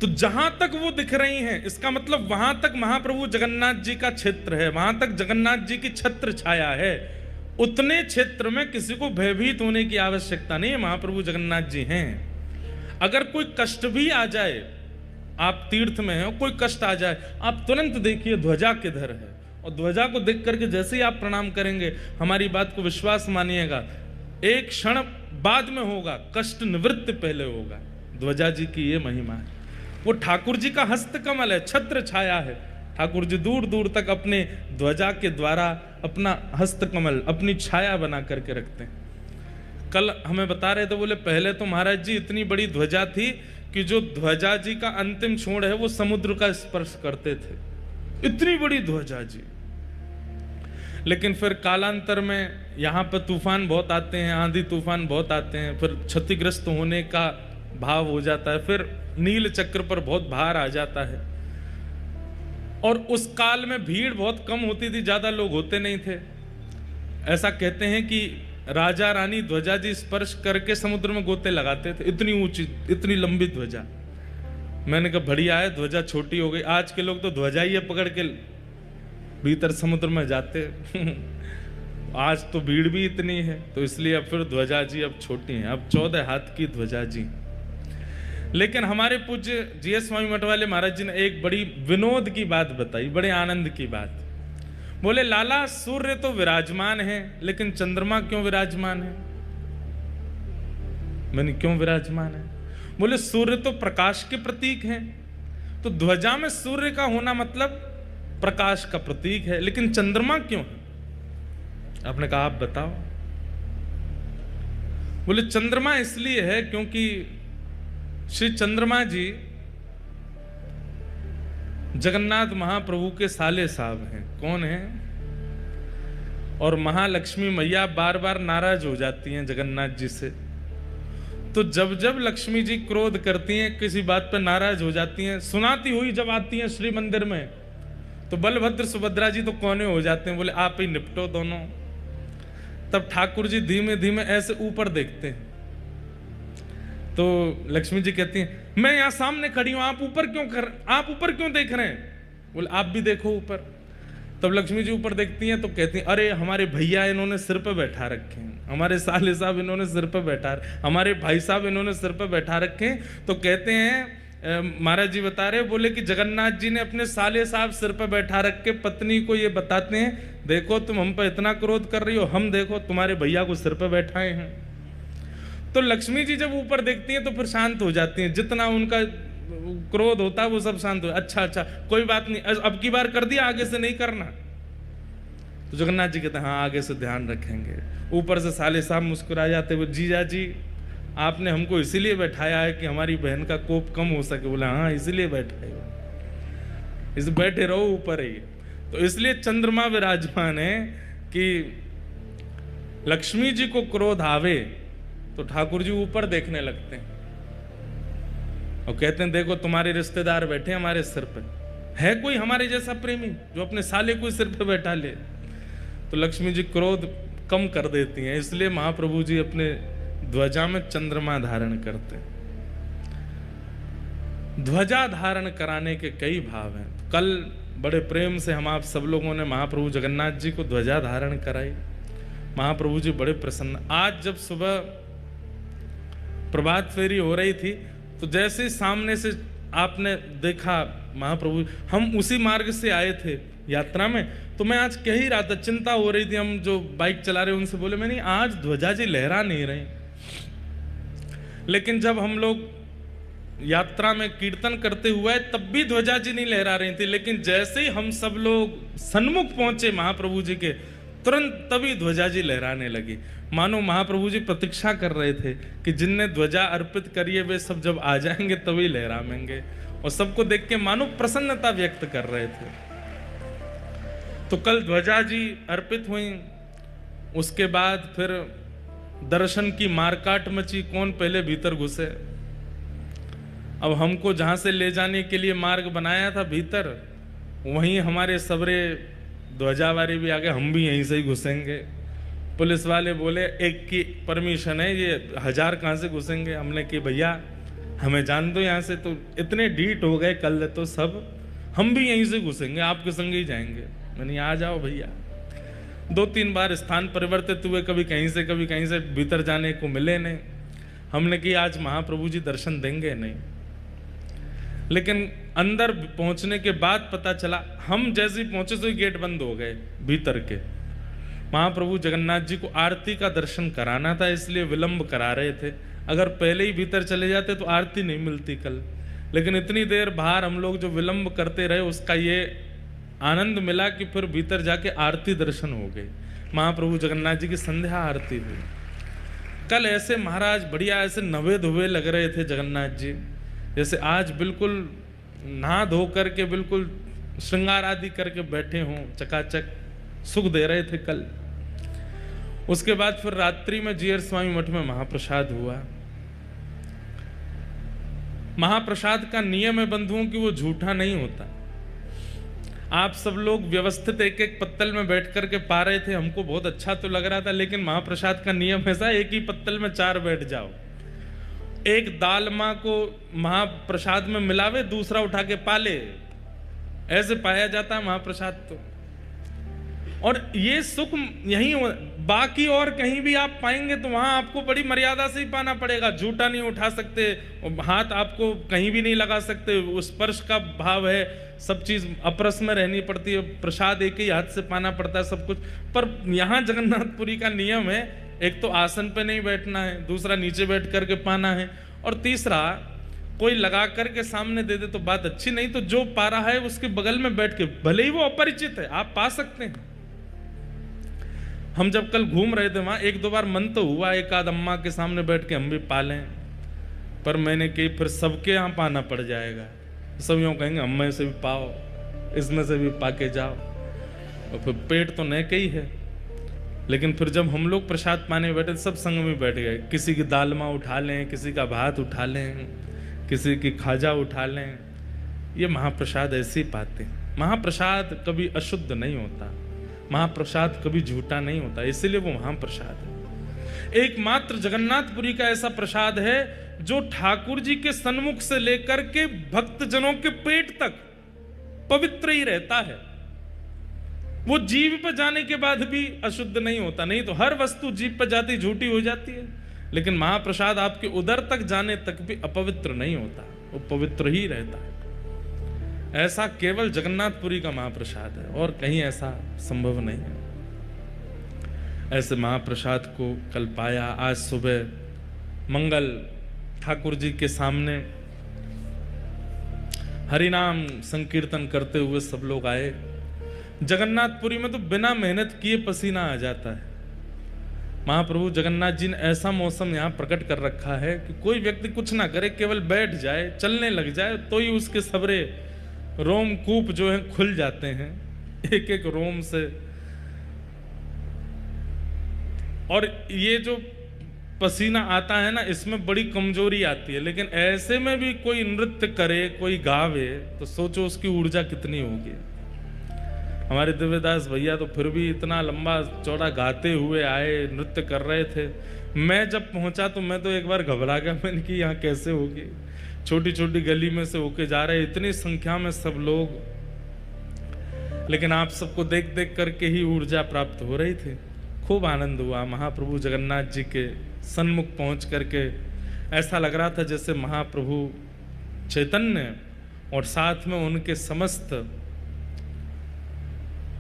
तो जहां तक वो दिख रही हैं, इसका मतलब वहां तक महाप्रभु जगन्नाथ जी का क्षेत्र है, वहां तक जगन्नाथ जी की छत्र छाया है। उतने क्षेत्र में किसी को भयभीत होने की आवश्यकता नहीं है। महाप्रभु जगन्नाथ जी हैं। अगर कोई कष्ट भी आ जाए, आप तीर्थ में हैं, कोई कष्ट आ जाए, आप तुरंत देखिए ध्वजा किधर है, और ध्वजा को देख करके जैसे ही आप प्रणाम करेंगे, हमारी बात को विश्वास मानिएगा, एक क्षण बाद में होगा, कष्ट निवृत्त पहले होगा। ध्वजा जी की ये महिमा है। वो ठाकुर जी का हस्त कमल है, छत्र छाया है। ठाकुर जी दूर दूर तक अपने ध्वजा के द्वारा अपना हस्त कमल, अपनी छाया बना करके रखते हैं। कल हमें बता रहे थे, बोले पहले तो महाराज जी इतनी बड़ी ध्वजा थी कि जो ध्वजा जी का अंतिम छोर है वो समुद्र का स्पर्श करते थे, इतनी बड़ी ध्वजा जी। लेकिन फिर कालांतर में यहाँ पर तूफान बहुत आते हैं, आंधी तूफान बहुत आते हैं, फिर क्षतिग्रस्त होने का भाव हो जाता है, फिर नील चक्र पर बहुत भार आ जाता है। और उस काल में भीड़ बहुत कम होती थी, ज्यादा लोग होते नहीं थे। ऐसा कहते हैं कि राजा रानी ध्वजा जी स्पर्श करके समुद्र में गोते लगाते थे, इतनी ऊंची, इतनी लंबी ध्वजा। मैंने कहा बढ़िया है, ध्वजा छोटी हो गई। आज के लोग तो ध्वजा ही पकड़ के भीतर समुद्र में जाते। आज तो भीड़ भी इतनी है, तो इसलिए अब फिर ध्वजा जी अब छोटी हैं, अब 14 हाथ की ध्वजा जी। लेकिन हमारे पूज्य जीएस स्वामी मठ वाले महाराज जी ने एक बड़ी विनोद की बात बताई, बड़े आनंद की बात। बोले लाला, सूर्य तो विराजमान है, लेकिन चंद्रमा क्यों विराजमान है? मैंने क्यों विराजमान है? बोले सूर्य तो प्रकाश के प्रतीक हैं, तो ध्वजा में सूर्य का होना मतलब प्रकाश का प्रतीक है, लेकिन चंद्रमा क्यों है? आपने कहा आप बताओ। बोले चंद्रमा इसलिए है क्योंकि श्री चंद्रमा जी जगन्नाथ महाप्रभु के साले साहब हैं। कौन है? और महालक्ष्मी मैया बार बार नाराज हो जाती हैं जगन्नाथ जी से। तो जब जब लक्ष्मी जी क्रोध करती हैं, किसी बात पर नाराज हो जाती हैं, सुनाती हुई जब आती हैं श्री मंदिर में, तो बलभद्र सुभद्रा जी तो कोने हो जाते हैं, बोले आप ही निपटो दोनों। तब ठाकुर जी धीमे धीमे ऐसे ऊपर देखते हैं, तो लक्ष्मी जी कहती हैं मैं यहां सामने खड़ी हूं, आप ऊपर क्यों देख रहे हैं? बोले आप भी देखो ऊपर। तब लक्ष्मी जी ऊपर देखती हैं तो कहती हैं अरे हमारे भैया इन्होंने सिर पे बैठा रखे हैं, हमारे साले साहब इन्होंने सिर पे बैठा, हमारे भाई साहब इन्होंने सिर पे बैठा रखे हैं। तो कहते हैं महाराज जी बता रहे, बोले कि जगन्नाथ जी ने अपने साले साहब सिर पे बैठा रख के पत्नी को ये बताते हैं, देखो तुम हम पर इतना क्रोध कर रही हो, हम देखो तुम्हारे भैया को सिर पे बैठाए हैं। तो लक्ष्मी जी जब ऊपर देखती हैं तो फिर शांत हो जाती हैं, जितना उनका क्रोध होता है वो सब शांत हो। अच्छा कोई बात नहीं, अब की बार कर दिया, आगे से नहीं करना। तो जगन्नाथ जी कहते हैं हाँ आगे से ध्यान रखेंगे। ऊपर से साले साहब मुस्कुरा जाते हुए, जीजा जी आपने हमको इसीलिए बैठाया है कि हमारी बहन का कोप कम हो सके। बोला हाँ इसीलिए बैठाए हो, इस बैठे रहो ऊपर ही। तो इसलिए चंद्रमा विराजमान है कि लक्ष्मी जी को क्रोध आवे तो ठाकुर जी ऊपर देखने लगते हैं और कहते हैं देखो तुम्हारे रिश्तेदार बैठे हमारे सिर पे, है कोई हमारे जैसा प्रेमी जो अपने साले को सिर पे बैठा ले? तो लक्ष्मी जी क्रोध कम कर देती हैं, इसलिए महाप्रभु जी अपने ध्वजा में चंद्रमा धारण करते हैं। ध्वजा धारण कराने के कई भाव हैं। कल बड़े प्रेम से हम आप सब लोगों ने महाप्रभु जगन्नाथ जी को ध्वजा धारण कराई, महाप्रभु जी बड़े प्रसन्न। आज जब सुबह प्रभात फेरी हो रही थी तो जैसे सामने से आपने देखा महाप्रभु, हम उसी मार्ग से आए थे यात्रा में, तो मैं आज कह ही रहा था, चिंता हो रही थी, हम जो बाइक चला रहे उनसे बोले मैं नहीं आज ध्वजा जी लहरा नहीं रहे। लेकिन जब हम लोग यात्रा में कीर्तन करते हुए तब भी ध्वजा जी नहीं लहरा रही थी, लेकिन जैसे ही हम सब लोग सन्मुख पहुंचे महाप्रभु जी के, तुरंत तभी ध्वजा जी लहराने लगी। मानो महाप्रभु जी प्रतीक्षा कर रहे थे कि जिनने ध्वजा अर्पित करी है वे सब जब आ जाएंगे तभी लहराएंगे, और सबको देख के मानो प्रसन्नता व्यक्त कर रहे थे। तो कल ध्वजा जी अर्पित हुई, उसके बाद फिर दर्शन की मारकाट मची, कौन पहले भीतर घुसे। अब हमको जहां से ले जाने के लिए मार्ग बनाया था भीतर, वहीं हमारे सबरे ध्वजा वाले भी आ गए, हम भी यहीं से ही घुसेंगे। पुलिस वाले बोले एक की परमिशन है, ये 1000 कहाँ से घुसेंगे? हमने कि भैया हमें जान दो यहाँ से। तो इतने डीट हो गए कल तो सब, हम भी यहीं से घुसेंगे, आपके संग ही जाएंगे। मैंने आ जाओ भैया। 2-3 बार स्थान परिवर्तित हुए, कभी कहीं से कभी कहीं से, भीतर जाने को मिले नहीं। हमने कि आज महाप्रभु जी दर्शन देंगे नहीं। लेकिन अंदर पहुंचने के बाद पता चला, हम जैसे ही पहुंचे तो ही गेट बंद हो गए भीतर के। महाप्रभु जगन्नाथ जी को आरती का दर्शन कराना था, इसलिए विलंब करा रहे थे। अगर पहले ही भीतर चले जाते तो आरती नहीं मिलती कल। लेकिन इतनी देर बाहर हम लोग जो विलंब करते रहे उसका ये आनंद मिला कि फिर भीतर जाके आरती दर्शन हो गए। महाप्रभु जगन्नाथ जी की संध्या आरती हुई कल। ऐसे महाराज बढ़िया ऐसे नवे धुवे लग रहे थे जगन्नाथ जी, जैसे आज बिल्कुल नहा धो करके बिल्कुल श्रृंगार आदि करके बैठे हों, चकाचक सुख दे रहे थे कल। उसके बाद फिर रात्रि में जीयर स्वामी मठ में महाप्रसाद हुआ। महाप्रसाद का नियम है बंधुओं कि वो झूठा नहीं होता। आप सब लोग व्यवस्थित एक एक पत्तल में बैठ करके पा रहे थे, हमको बहुत अच्छा तो लग रहा था, लेकिन महाप्रसाद का नियम ऐसा, एक ही पत्तल में 4 बैठ जाओ। एक दालमा को महाप्रसाद में मिलावे, दूसरा उठा के पाले, ऐसे पाया जाता है महाप्रसाद। तो और ये सुख यही, बाकी और कहीं भी आप पाएंगे तो वहां आपको बड़ी मर्यादा से ही पाना पड़ेगा। झूठा नहीं उठा सकते, हाथ आपको कहीं भी नहीं लगा सकते, उस स्पर्श का भाव है, सब चीज अपरस में रहनी पड़ती है, प्रसाद एक ही हाथ से पाना पड़ता है सब कुछ। पर यहाँ जगन्नाथपुरी का नियम है, एक तो आसन पे नहीं बैठना है, दूसरा नीचे बैठ करके पाना है, और तीसरा कोई लगा करके सामने दे दे तो बात अच्छी नहीं, तो जो पा रहा है उसके बगल में बैठ के, भले ही वो अपरिचित है, आप पा सकते हैं। हम जब कल घूम रहे थे वहां 1-2 बार मन तो हुआ एक आध अम्मा के सामने बैठ के हम भी पा लें, पर मैंने कही फिर सबके यहाँ पाना पड़ जाएगा, सब यूँ कहेंगे अम्मा से भी पाओ। इसमें से भी पाके जाओ। और फिर पेट तो न ही है, लेकिन फिर जब हम लोग प्रसाद पाने बैठे सब संग में बैठ गए। किसी की दालमा उठा लें, किसी का भात उठा लें, किसी की खाजा उठा लें। ये महाप्रसाद ऐसे ही पाते हैं। महाप्रसाद कभी अशुद्ध नहीं होता, महाप्रसाद कभी झूठा नहीं होता, इसीलिए वो महाप्रसाद है। एकमात्र जगन्नाथपुरी का ऐसा प्रसाद है जो ठाकुर जी के सन्मुख से लेकर के भक्तजनों के पेट तक पवित्र ही रहता है। वो जीभ पर जाने के बाद भी अशुद्ध नहीं होता। नहीं तो हर वस्तु जीभ पर जाती झूठी हो जाती है, लेकिन महाप्रसाद आपके उदर तक जाने तक भी अपवित्र नहीं होता, वो पवित्र ही रहता है। ऐसा केवल जगन्नाथपुरी का महाप्रसाद है और कहीं ऐसा संभव नहीं है। ऐसे महाप्रसाद को कल पाया। आज सुबह मंगल ठाकुर जी के सामने हरिनाम संकीर्तन करते हुए सब लोग आए। जगन्नाथपुरी में तो बिना मेहनत किए पसीना आ जाता है। महाप्रभु जगन्नाथ जी ने ऐसा मौसम यहाँ प्रकट कर रखा है कि कोई व्यक्ति कुछ ना करे, केवल बैठ जाए, चलने लग जाए तो ही उसके सबरे रोमकूप जो है खुल जाते हैं, एक एक रोम से। और ये जो पसीना आता है ना, इसमें बड़ी कमजोरी आती है, लेकिन ऐसे में भी कोई नृत्य करे, कोई गावे, तो सोचो उसकी ऊर्जा कितनी होगी। हमारे दिव्यदास भैया तो फिर भी इतना लंबा चौड़ा गाते हुए आए, नृत्य कर रहे थे। मैं जब पहुंचा तो मैं तो एक बार घबरा गया, मैंने कि यहाँ कैसे होगी। छोटी छोटी गली में से होके जा रहे, इतनी संख्या में सब लोग, लेकिन आप सबको देख देख करके ही ऊर्जा प्राप्त हो रही थी। खूब आनंद हुआ। महाप्रभु जगन्नाथ जी के सन्मुख पहुंच करके ऐसा लग रहा था जैसे महाप्रभु चैतन्य और साथ में उनके समस्त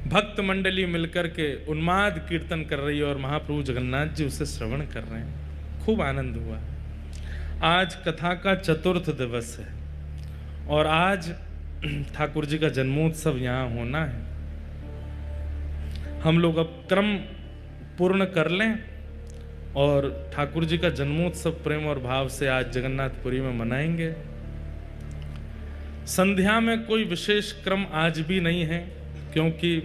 भक्त मंडली मिलकर के उन्माद कीर्तन कर रही है और महाप्रभु जगन्नाथ जी उसे श्रवण कर रहे हैं। खूब आनंद हुआ। आज कथा का चतुर्थ दिवस है और आज ठाकुर जी का जन्मोत्सव यहाँ होना है। हम लोग अब क्रम पूर्ण कर लें और ठाकुर जी का जन्मोत्सव प्रेम और भाव से आज जगन्नाथपुरी में मनाएंगे। संध्या में कोई विशेष क्रम आज भी नहीं है, क्योंकि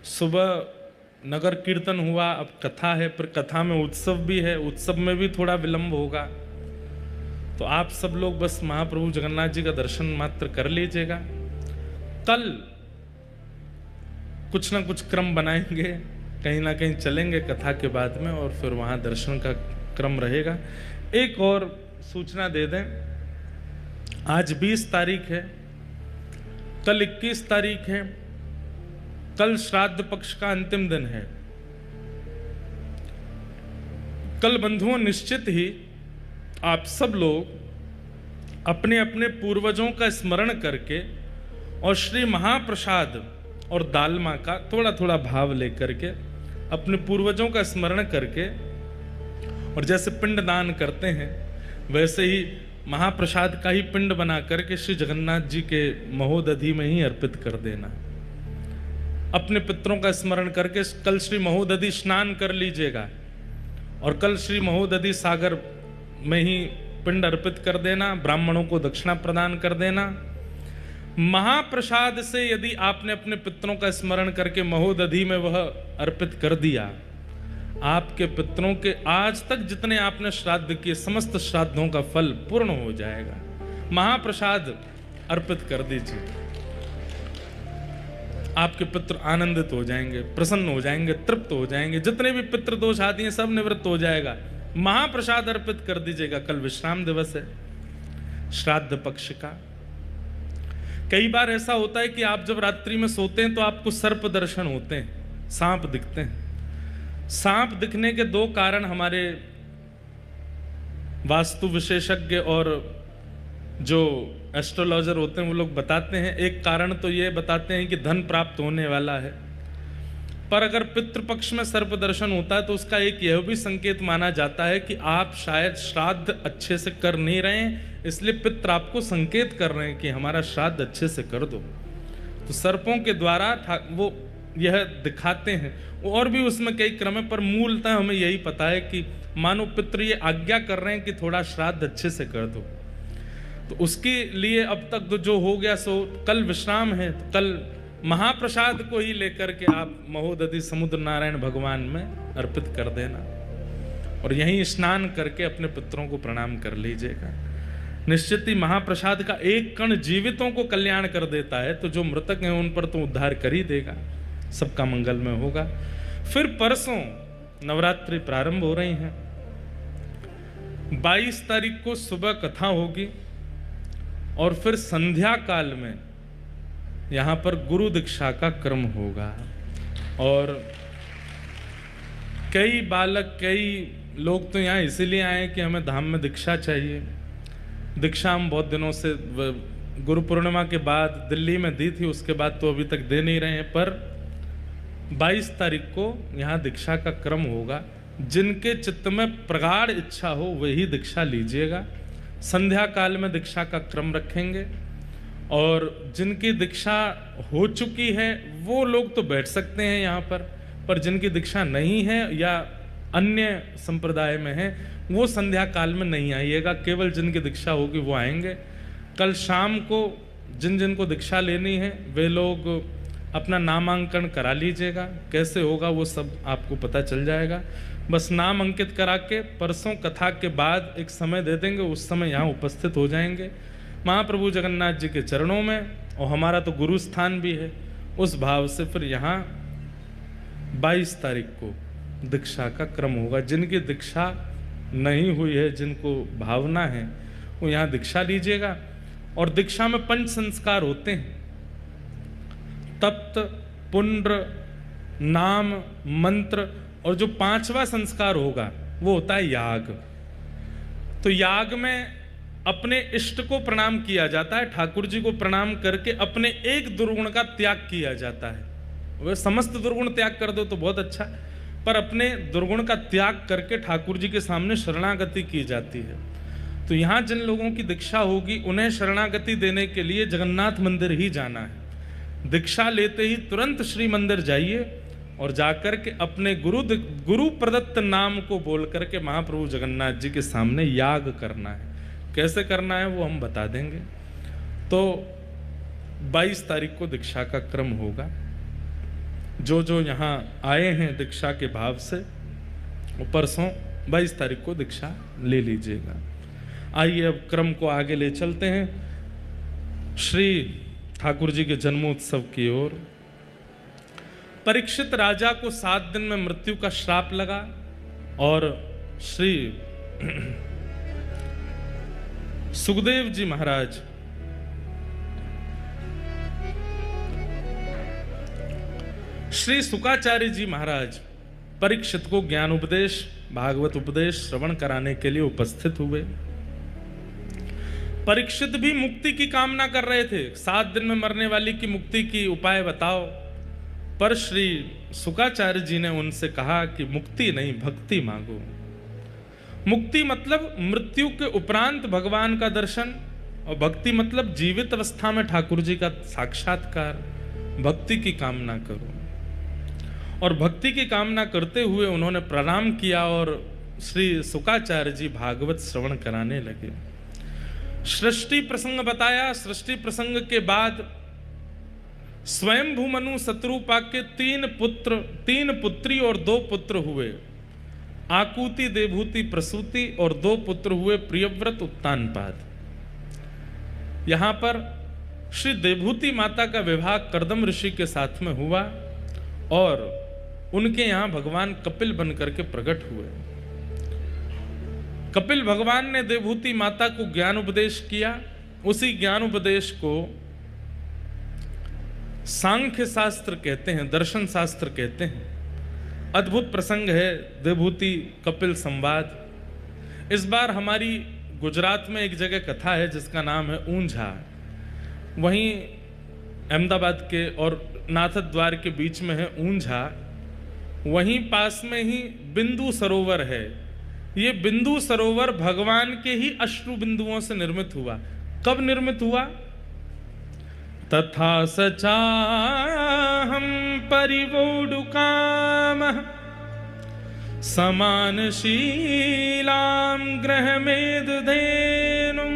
सुबह नगर कीर्तन हुआ, अब कथा है, फिर कथा में उत्सव भी है, उत्सव में भी थोड़ा विलंब होगा। तो आप सब लोग बस महाप्रभु जगन्नाथ जी का दर्शन मात्र कर लीजिएगा। कल कुछ ना कुछ क्रम बनाएंगे, कहीं ना कहीं चलेंगे कथा के बाद में और फिर वहां दर्शन का क्रम रहेगा। एक और सूचना दे दें, आज 20 तारीख है, कल 21 तारीख है, कल श्राद्ध पक्ष का अंतिम दिन है। कल बंधुओं निश्चित ही आप सब लोग अपने अपने पूर्वजों का स्मरण करके और श्री महाप्रसाद और दालमा का थोड़ा थोड़ा भाव लेकर के अपने पूर्वजों का स्मरण करके और जैसे पिंड दान करते हैं वैसे ही महाप्रसाद का ही पिंड बना करके श्री जगन्नाथ जी के महोदधि में ही अर्पित कर देना। अपने पितरों का स्मरण करके कल श्री महोदधि स्नान कर लीजिएगा और कल श्री महोदधि सागर में ही पिंड अर्पित कर देना, ब्राह्मणों को दक्षिणा प्रदान कर देना। महाप्रसाद से यदि आपने अपने पितरों का स्मरण करके महोदधि में वह अर्पित कर दिया, आपके पितरों के आज तक जितने आपने श्राद्ध किए समस्त श्राद्धों का फल पूर्ण हो जाएगा। महाप्रसाद अर्पित कर दीजिए, आपके पितृ आनंदित हो जाएंगे, प्रसन्न हो जाएंगे, तृप्त हो जाएंगे। जितने भी पितृ दोष आदि हैं सब निवृत्त हो जाएगा। महाप्रसाद अर्पित कर दीजिएगा। कल विश्राम दिवस है श्राद्ध पक्ष का। कई बार ऐसा होता है कि आप जब रात्रि में सोते हैं तो आपको सर्प दर्शन होते हैं, सांप दिखते हैं। सांप दिखने के दो कारण हमारे वास्तु विशेषज्ञ और जो एस्ट्रोलॉजर होते हैं वो लोग बताते हैं। एक कारण तो ये बताते हैं कि धन प्राप्त होने वाला है, पर अगर पितृपक्ष में सर्प दर्शन होता है तो उसका एक यह भी संकेत माना जाता है कि आप शायद श्राद्ध अच्छे से कर नहीं रहे हैं, इसलिए पितृ आपको संकेत कर रहे हैं कि हमारा श्राद्ध अच्छे से कर दो। तो सर्पों के द्वारा वो यह दिखाते हैं। और भी उसमें कई क्रम है, पर मूलतः हमें यही पता है कि मानो पितृ ये आज्ञा कर रहे हैं कि थोड़ा श्राद्ध अच्छे से कर दो। तो उसके लिए अब तक तो जो हो गया सो कल विश्राम है, तो कल महाप्रसाद को ही लेकर के आप महोदधि समुद्र नारायण भगवान में अर्पित कर देना और यहीं स्नान करके अपने पितरों को प्रणाम कर लीजिएगा। निश्चित ही महाप्रसाद का एक कण जीवितों को कल्याण कर देता है, तो जो मृतक हैं उन पर तो उद्धार कर ही देगा, सबका मंगल में होगा। फिर परसों नवरात्रि प्रारंभ हो रही हैं। 22 तारीख को सुबह कथा होगी और फिर संध्या काल में यहाँ पर गुरु दीक्षा का क्रम होगा। और कई बालक, कई लोग तो यहाँ इसीलिए आए कि हमें धाम में दीक्षा चाहिए। दीक्षा हम बहुत दिनों से गुरु पूर्णिमा के बाद दिल्ली में दी थी, उसके बाद तो अभी तक दे नहीं रहे हैं, पर 22 तारीख को यहाँ दीक्षा का क्रम होगा। जिनके चित्त में प्रगाढ़ इच्छा हो वही दीक्षा लीजिएगा। संध्या काल में दीक्षा का क्रम रखेंगे और जिनकी दीक्षा हो चुकी है वो लोग तो बैठ सकते हैं यहाँ पर जिनकी दीक्षा नहीं है या अन्य संप्रदाय में है वो संध्या काल में नहीं आइएगा, केवल जिनकी दीक्षा होगी वो आएंगे। कल शाम को जिन जिन को दीक्षा लेनी है वे लोग अपना नामांकन करा लीजिएगा। कैसे होगा वो सब आपको पता चल जाएगा। बस नाम अंकित करा के परसों कथा के बाद एक समय दे देंगे, उस समय यहाँ उपस्थित हो जाएंगे महाप्रभु जगन्नाथ जी के चरणों में, और हमारा तो गुरु स्थान भी है। उस भाव से फिर यहाँ 22 तारीख को दीक्षा का क्रम होगा। जिनकी दीक्षा नहीं हुई है, जिनको भावना है, वो यहाँ दीक्षा लीजिएगा। और दीक्षा में 5 संस्कार होते हैं, तप्त, पुण्ड्र, नाम, मंत्र, और जो 5वां संस्कार होगा वो होता है याग। तो याग में अपने इष्ट को प्रणाम किया जाता है, ठाकुर जी को प्रणाम करके अपने एक दुर्गुण का त्याग किया जाता है। वह समस्त दुर्गुण त्याग कर दो तो बहुत अच्छा, पर अपने दुर्गुण का त्याग करके ठाकुर जी के सामने शरणागति की जाती है। तो यहाँ जिन लोगों की दीक्षा होगी उन्हें शरणागति देने के लिए जगन्नाथ मंदिर ही जाना है। दीक्षा लेते ही तुरंत श्री मंदिर जाइए और जाकर के अपने गुरु प्रदत्त नाम को बोल करके महाप्रभु जगन्नाथ जी के सामने याग करना है। कैसे करना है वो हम बता देंगे। तो 22 तारीख को दीक्षा का क्रम होगा। जो जो यहाँ आए हैं दीक्षा के भाव से वो परसों 22 तारीख को दीक्षा ले लीजिएगा। आइए अब क्रम को आगे ले चलते हैं श्री ठाकुर जी के जन्मोत्सव की ओर। परीक्षित राजा को 7 दिन में मृत्यु का श्राप लगा और श्री सुखदेव जी महाराज श्री शुकाचार्य जी महाराज परीक्षित को ज्ञान उपदेश, भागवत उपदेश श्रवण कराने के लिए उपस्थित हुए। परीक्षित भी मुक्ति की कामना कर रहे थे, 7 दिन में मरने वाली की मुक्ति की उपाय बताओ। पर श्री शुकाचार्य जी ने उनसे कहा कि मुक्ति नहीं, भक्ति मांगो। मुक्ति मतलब मृत्यु के उपरांत भगवान का दर्शन, और भक्ति मतलब जीवित अवस्था में ठाकुर जी का साक्षात्कार। भक्ति की कामना करो। और भक्ति की कामना करते हुए उन्होंने प्रणाम किया और श्री शुकाचार्य जी भागवत श्रवण कराने लगे। सृष्टि प्रसंग बताया। सृष्टि प्रसंग के बाद स्वयंभू मनु शत्रुपा के 3 पुत्री और 2 पुत्र हुए। आकुति, देवभूति, प्रसूति, और 2 पुत्र हुए प्रियव्रत, उत्तानपाद। यहां पर श्री देवभूति माता का विवाह कर्दम ऋषि के साथ में हुआ और उनके यहां भगवान कपिल बन करके प्रकट हुए। कपिल भगवान ने देवभूति माता को ज्ञान उपदेश किया। उसी ज्ञान उपदेश को सांख्य शास्त्र कहते हैं, दर्शन शास्त्र कहते हैं। अद्भुत प्रसंग है देवभूति कपिल संवाद। इस बार हमारी गुजरात में एक जगह कथा है जिसका नाम है ऊंझा। वहीं अहमदाबाद के और नाथद द्वार के बीच में है ऊंझा। वहीं पास में ही बिंदु सरोवर है। ये बिंदु सरोवर भगवान के ही अश्रु बिंदुओं से निर्मित हुआ। कब निर्मित हुआ? तथा सचाहं परिवोढुकामः समानशीलां ग्रहमेदधेनुं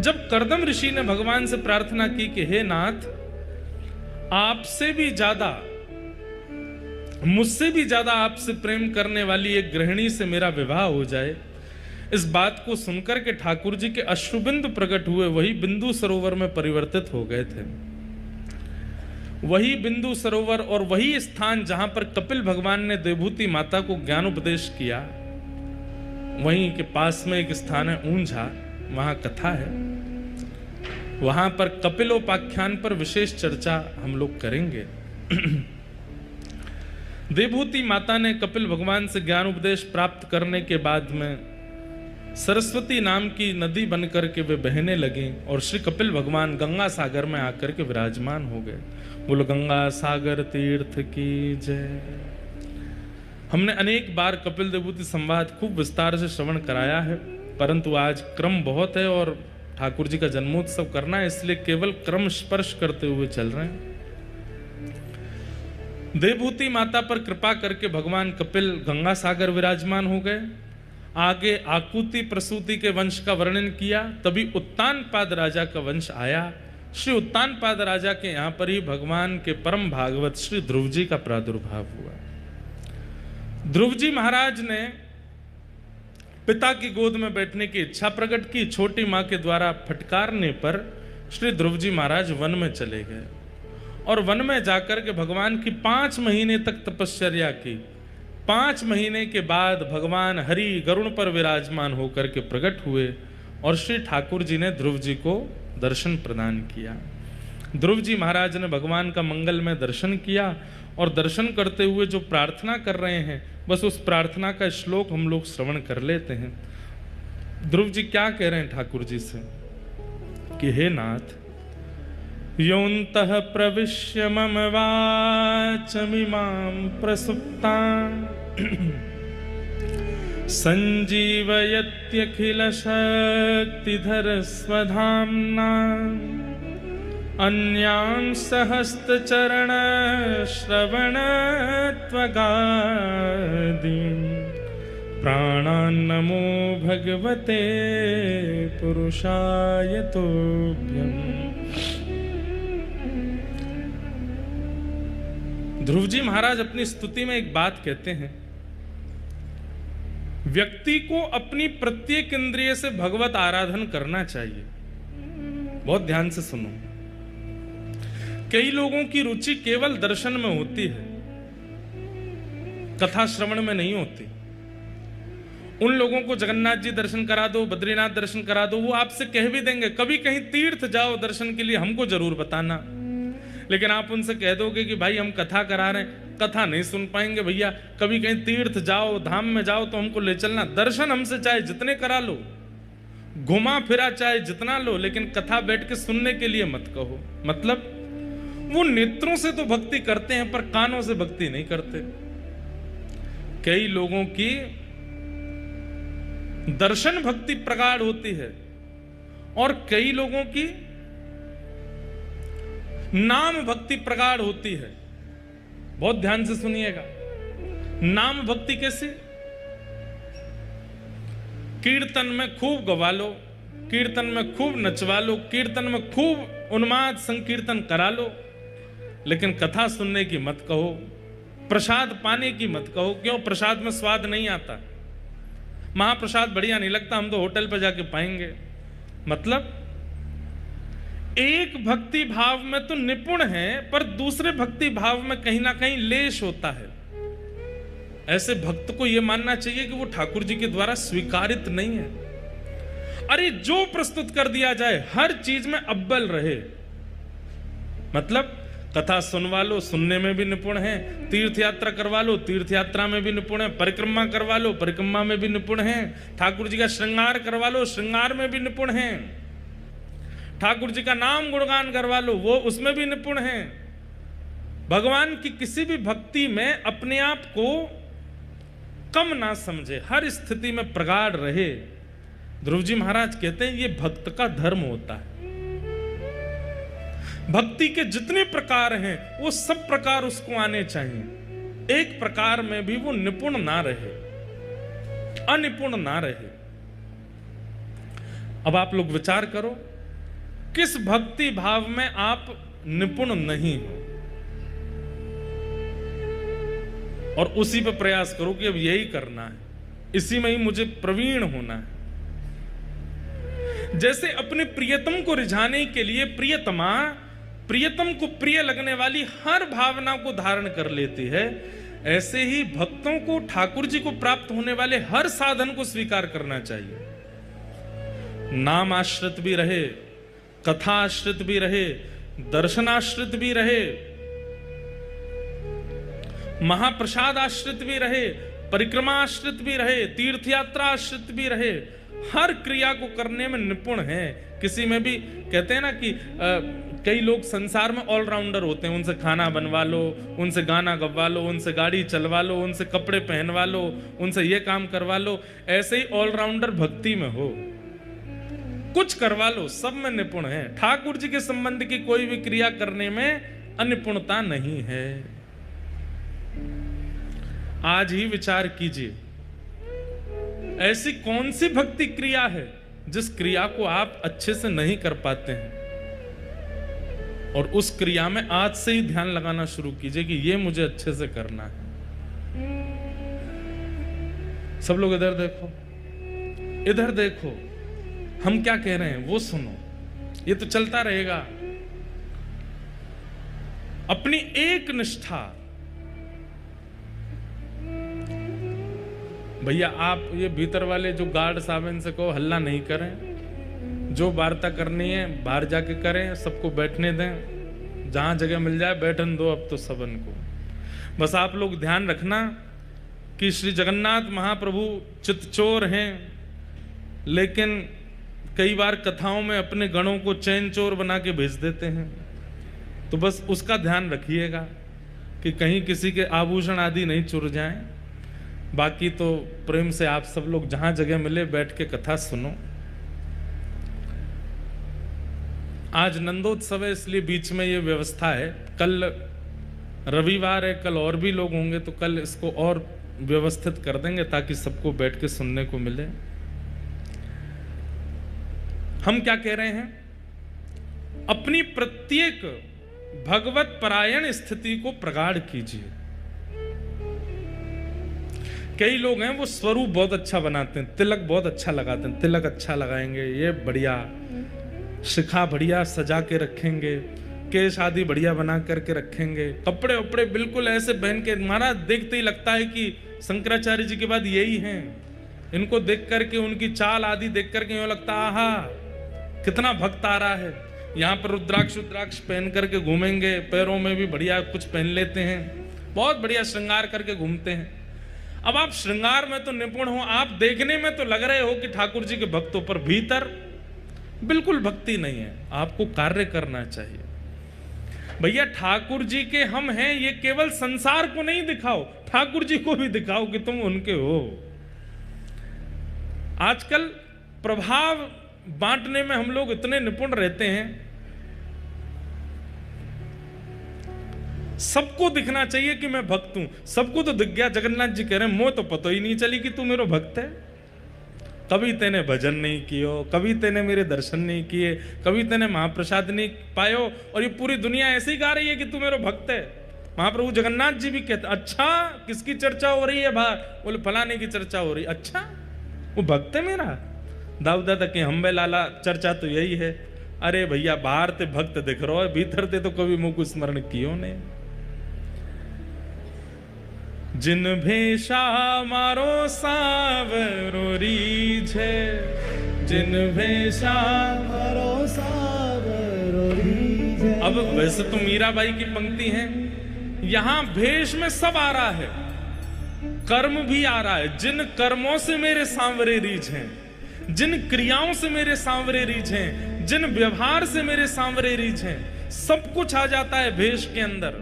जब कर्दम ऋषि ने भगवान से प्रार्थना की कि हे नाथ, आपसे भी ज्यादा, मुझसे भी ज्यादा आपसे प्रेम करने वाली एक गृहिणी से मेरा विवाह हो जाए, इस बात को सुनकर के ठाकुर जी के अश्रुबिंदु प्रकट हुए, वही बिंदु सरोवर में परिवर्तित हो गए थे। वही बिंदु सरोवर और वही स्थान जहां पर कपिल भगवान ने देवभूति माता को ज्ञान उपदेश किया, वहीं के पास में एक स्थान है ऊंझा, वहां कथा है। वहां पर कपिलोपाख्यान पर विशेष चर्चा हम लोग करेंगे। देवभूति माता ने कपिल भगवान से ज्ञान उपदेश प्राप्त करने के बाद में सरस्वती नाम की नदी बनकर के वे बहने लगी और श्री कपिल भगवान गंगा सागर में आकर के विराजमान हो गए। बोलो गंगा सागर तीर्थ की जय। हमने अनेक बार कपिल देवभूति संवाद खूब विस्तार से श्रवण कराया है, परंतु आज क्रम बहुत है और ठाकुर जी का जन्मोत्सव करना है, इसलिए केवल क्रम स्पर्श करते हुए चल रहे हैं। देवभूति माता पर कृपा करके भगवान कपिल गंगा सागर विराजमान हो गए। आगे आकुति प्रसूति के वंश का वर्णन किया, तभी उत्तानपाद राजा का वंश आया। श्री उत्तानपाद राजा के यहां पर ही भगवान के परम भागवत श्री ध्रुव जी का प्रादुर्भाव हुआ। ध्रुव जी महाराज ने पिता की गोद में बैठने की इच्छा प्रकट की। छोटी मां के द्वारा फटकारने पर श्री ध्रुव जी महाराज वन में चले गए और वन में जाकर के भगवान की 5 महीने तक तपश्चर्या की। 5 महीने के बाद भगवान हरि गरुड़ पर विराजमान होकर के प्रकट हुए और श्री ठाकुर जी ने ध्रुव जी को दर्शन प्रदान किया। ध्रुव जी महाराज ने भगवान का मंगलमय दर्शन किया और दर्शन करते हुए जो प्रार्थना कर रहे हैं, बस उस प्रार्थना का श्लोक हम लोग श्रवण कर लेते हैं। ध्रुव जी क्या कह रहे हैं ठाकुर जी से कि हे नाथ, योऽन्तः प्रविश्य मम वाचमिमां प्रसुप्तां संजीवयत्यखिलशक्तिधर स्वधाम्ना अन्यांसहस्त्रचरणश्रवणत्वगादीन् प्राणान्नमो भगवते पुरुषाय तुभ्यम्। ध्रुव जी महाराज अपनी स्तुति में एक बात कहते हैं, व्यक्ति को अपनी प्रत्येक इंद्रिय से भगवत आराधन करना चाहिए। बहुत ध्यान से सुनो। कई लोगों की रुचि केवल दर्शन में होती है, कथा श्रवण में नहीं होती। उन लोगों को जगन्नाथ जी दर्शन करा दो, बद्रीनाथ दर्शन करा दो, वो आपसे कह भी देंगे कभी कहीं तीर्थ जाओ दर्शन के लिए, हमको जरूर बताना। लेकिन आप उनसे कह दोगे कि भाई हम कथा करा रहे हैं, कथा नहीं सुन पाएंगे भैया, कभी कहीं तीर्थ जाओ, धाम में जाओ तो हमको ले चलना। दर्शन हमसे चाहे जितने करा लो, घुमा फिरा चाहे जितना लो, लेकिन कथा बैठ के सुनने के लिए मत कहो। मतलब वो नेत्रों से तो भक्ति करते हैं पर कानों से भक्ति नहीं करते। कई लोगों की दर्शन भक्ति प्रगाढ़ होती है और कई लोगों की नाम भक्ति प्रगाढ़ होती है। बहुत ध्यान से सुनिएगा। नाम भक्ति कैसे? कीर्तन में खूब गवा लो, कीर्तन में खूब नचवा लो, कीर्तन में खूब उन्माद संकीर्तन करा लो, लेकिन कथा सुनने की मत कहो, प्रसाद पाने की मत कहो। क्यों? प्रसाद में स्वाद नहीं आता, महाप्रसाद बढ़िया नहीं लगता, हम तो होटल पर जाके पाएंगे। मतलब एक भक्ति भाव में तो निपुण है पर दूसरे भक्ति भाव में कहीं ना कहीं लेश होता है। ऐसे भक्त को यह मानना चाहिए कि वो ठाकुर जी के द्वारा स्वीकारित नहीं है। अरे जो प्रस्तुत कर दिया जाए हर चीज में अव्वल रहे। मतलब कथा सुनवा लो, सुनने में भी निपुण है, तीर्थ यात्रा करवा लो, तीर्थ यात्रा में भी निपुण है, परिक्रमा करवा लो, परिक्रमा में भी निपुण है, ठाकुर जी का श्रृंगार करवा लो, श्रृंगार में भी निपुण है, ठाकुर जी का नाम गुणगान करवा लो, वो उसमें भी निपुण है। भगवान की किसी भी भक्ति में अपने आप को कम ना समझे, हर स्थिति में प्रगाढ़ रहे। ध्रुव जी महाराज कहते हैं ये भक्त का धर्म होता है। भक्ति के जितने प्रकार हैं वो सब प्रकार उसको आने चाहिए। एक प्रकार में भी वो निपुण ना रहे, अनिपुण ना रहे। अब आप लोग विचार करो, किस भक्ति भाव में आप निपुण नहीं हो, और उसी पे प्रयास करो कि अब यही करना है, इसी में ही मुझे प्रवीण होना है। जैसे अपने प्रियतम को रिझाने के लिए प्रियतमा प्रियतम को प्रिय लगने वाली हर भावना को धारण कर लेती है, ऐसे ही भक्तों को ठाकुर जी को प्राप्त होने वाले हर साधन को स्वीकार करना चाहिए। नाम आश्रित भी रहे, कथा आश्रित भी रहे, दर्शनाश्रित भी रहे, महाप्रसाद आश्रित भी रहे, परिक्रमा आश्रित भी रहे, तीर्थ यात्रा आश्रित भी रहे, हर क्रिया को करने में निपुण है। किसी में भी कहते हैं ना कि कई लोग संसार में ऑलराउंडर होते हैं, उनसे खाना बनवा लो, उनसे गाना गवा लो, उनसे गाड़ी चलवा लो, उनसे कपड़े पहनवा लो, उनसे ये काम करवा लो। ऐसे ही ऑलराउंडर भक्ति में हो, कुछ करवा लो, सब में निपुण है। ठाकुर जी के संबंध की कोई भी क्रिया करने में अनिपुणता नहीं है। आज ही विचार कीजिए, ऐसी कौन सी भक्ति क्रिया है जिस क्रिया को आप अच्छे से नहीं कर पाते हैं, और उस क्रिया में आज से ही ध्यान लगाना शुरू कीजिए कि ये मुझे अच्छे से करना है। सब लोग इधर देखो, इधर देखो, हम क्या कह रहे हैं वो सुनो, ये तो चलता रहेगा। अपनी एक निष्ठा, भैया आप ये भीतर वाले जो गार्ड साहब इनसे कहो हल्ला नहीं करें, जो वार्ता करनी है बाहर जाके करें, सबको बैठने दें, जहां जगह मिल जाए बैठन दो अब तो सबन को। बस आप लोग ध्यान रखना कि श्री जगन्नाथ महाप्रभु चितचोर हैं, लेकिन कई बार कथाओं में अपने गणों को चैन चोर बना के भेज देते हैं, तो बस उसका ध्यान रखिएगा कि कहीं किसी के आभूषण आदि नहीं चुर जाएं। बाकी तो प्रेम से आप सब लोग जहां जगह मिले बैठ के कथा सुनो। आज नंदोत्सव है इसलिए बीच में ये व्यवस्था है, कल रविवार है, कल और भी लोग होंगे तो कल इसको और व्यवस्थित कर देंगे ताकि सबको बैठ के सुनने को मिले। हम क्या कह रहे हैं, अपनी प्रत्येक भगवत परायण स्थिति को प्रगाढ़ कीजिए। कई लोग हैं वो स्वरूप बहुत अच्छा बनाते हैं, तिलक बहुत अच्छा लगाते हैं, तिलक अच्छा लगाएंगे, ये बढ़िया, शिखा बढ़िया सजा के रखेंगे, केश आदि बढ़िया बना करके रखेंगे, कपड़े वपड़े बिल्कुल ऐसे पहन के, महाराज देखते ही लगता है कि शंकराचार्य जी के बाद यही हैं। इनको देख करके, उनकी चाल आदि देख करके यूं लगता आहा कितना भक्त आ रहा है। यहाँ पर रुद्राक्ष पहन करके घूमेंगे, पैरों में भी बढ़िया कुछ पहन लेते हैं, बहुत बढ़िया श्रृंगार करके घूमते हैं। अब आप श्रृंगार में तो निपुण हो, आप देखने में तो लग रहे हो कि ठाकुर जी के भक्तों पर, भीतर बिल्कुल भक्ति नहीं है। आपको कार्य करना चाहिए। भैया ठाकुर जी के हम हैं, ये केवल संसार को नहीं दिखाओ, ठाकुर जी को भी दिखाओ कि तुम उनके हो। आजकल प्रभाव बांटने में हम लोग इतने निपुण रहते हैं, सबको दिखना चाहिए कि मैं भक्त हूं। सबको तो दिख गया, जगन्नाथ जी कह रहे हैं मोह तो पता ही नहीं चली कि तू मेरा भक्त है। कभी तेने भजन नहीं कियो, कभी तेने मेरे दर्शन नहीं किए, कभी तेने महाप्रसाद नहीं पायो, और ये पूरी दुनिया ऐसे ही गा रही है कि तू मेरा भक्त है। महाप्रभु जगन्नाथ जी भी कहते, अच्छा किसकी चर्चा हो रही है बाहर? बोले फलाने की चर्चा हो रही। अच्छा वो भक्त है मेरा? दाऊदा तक हम्बे लाला चर्चा तो यही है। अरे भैया बाहर ते भक्त दिख रहा है, भीतर ते तो कभी मुख स्मरण कियो ने। जिन भेषा मारो सावरो रीझे, जिन भेषा मारो सावरो रीझे। अब वैसे तो मीराबाई की पंक्ति है, यहां भेष में सब आ रहा है, कर्म भी आ रहा है। जिन कर्मों से मेरे सांवरे रीझ हैं, जिन क्रियाओं से मेरे सांवरे रीझ हैं, जिन व्यवहार से मेरे सांवरे रीझ हैं, सब कुछ आ जाता है भेष के अंदर।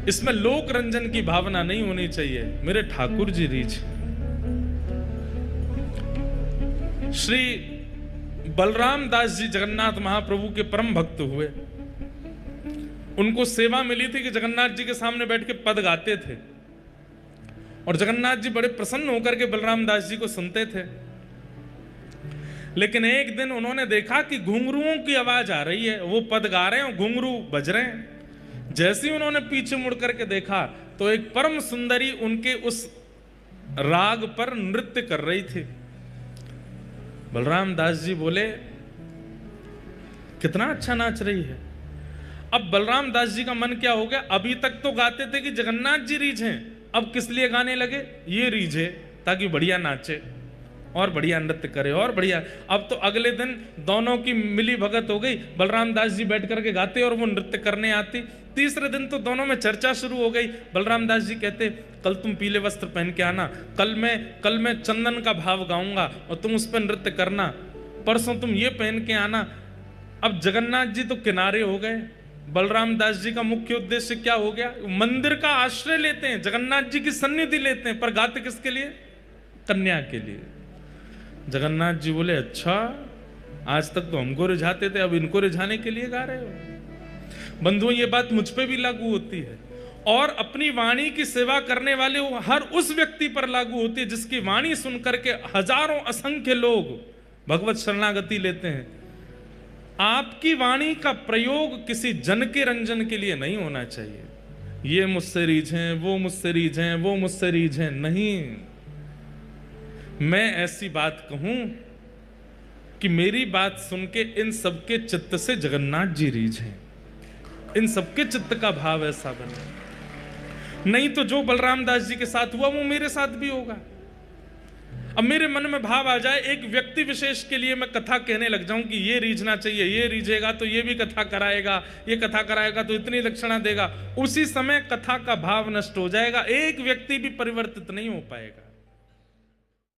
इसमें लोक रंजन की भावना नहीं होनी चाहिए, मेरे ठाकुर जी रीझ। श्री बलराम दास जी जगन्नाथ महाप्रभु के परम भक्त हुए। उनको सेवा मिली थी कि जगन्नाथ जी के सामने बैठ के पद गाते थे, और जगन्नाथ जी बड़े प्रसन्न होकर के बलराम दास जी को सुनते थे। लेकिन एक दिन उन्होंने देखा कि घुंघरुओं की आवाज आ रही है, वो पद गा रहे हैं और घुंघरू बज रहे हैं। जैसे ही उन्होंने पीछे मुड़ करके देखा तो एक परम सुंदरी उनके उस राग पर नृत्य कर रही थी। बलराम दास जी बोले, कितना अच्छा नाच रही है। अब बलराम दास जी का मन क्या हो गया, अभी तक तो गाते थे कि जगन्नाथ जी रीझ हैं, अब किस लिए गाने लगे, ये रीझे ताकि बढ़िया नाचे और बढ़िया नृत्य करे और बढ़िया। अब तो अगले दिन दोनों की मिली भगत हो गई, बलराम दास जी बैठ करके गाते और वो नृत्य करने आती। तीसरे दिन तो दोनों में चर्चा शुरू हो गई। बलराम दास जी कहते, कल तुम पीले वस्त्र पहन के आना, कल मैं चंदन का भाव गाऊंगा और तुम उस पर नृत्य करना, परसों तुम ये पहन के आना। अब जगन्नाथ जी तो किनारे हो गए। बलराम दास जी का मुख्य उद्देश्य क्या हो गया, मंदिर का आश्रय लेते हैं, जगन्नाथ जी की सन्निधि लेते हैं, पर गाते किसके लिए, कन्या के लिए। जगन्नाथ जी बोले, अच्छा आज तक तो हमको रिझाते थे, अब इनको रिझाने के लिए गा रहे हो। बंधुओं, ये बात मुझ पे भी लागू होती है और अपनी वाणी की सेवा करने वाले हर उस व्यक्ति पर लागू होती है जिसकी वाणी सुन करके हजारों असंख्य लोग भगवत शरणागति लेते हैं। आपकी वाणी का प्रयोग किसी जन के रंजन के लिए नहीं होना चाहिए, ये मुझसे रीझें, वो मुझसे रीझें, वो मुझसे रीझें, नहीं। मैं ऐसी बात कहूं कि मेरी बात सुन के इन सबके चित्त से जगन्नाथ जी रीझें, इन सबके चित्त का भाव ऐसा बने। नहीं तो जो बलराम दास जी के साथ हुआ वो मेरे साथ भी होगा। अब मेरे मन में भाव आ जाए, एक व्यक्ति विशेष के लिए मैं कथा कहने लग जाऊं कि ये रीझना चाहिए, ये रीझेगा तो ये भी कथा कराएगा, ये कथा कराएगा तो इतनी दक्षिणा देगा, उसी समय कथा का भाव नष्ट हो जाएगा, एक व्यक्ति भी परिवर्तित नहीं हो पाएगा।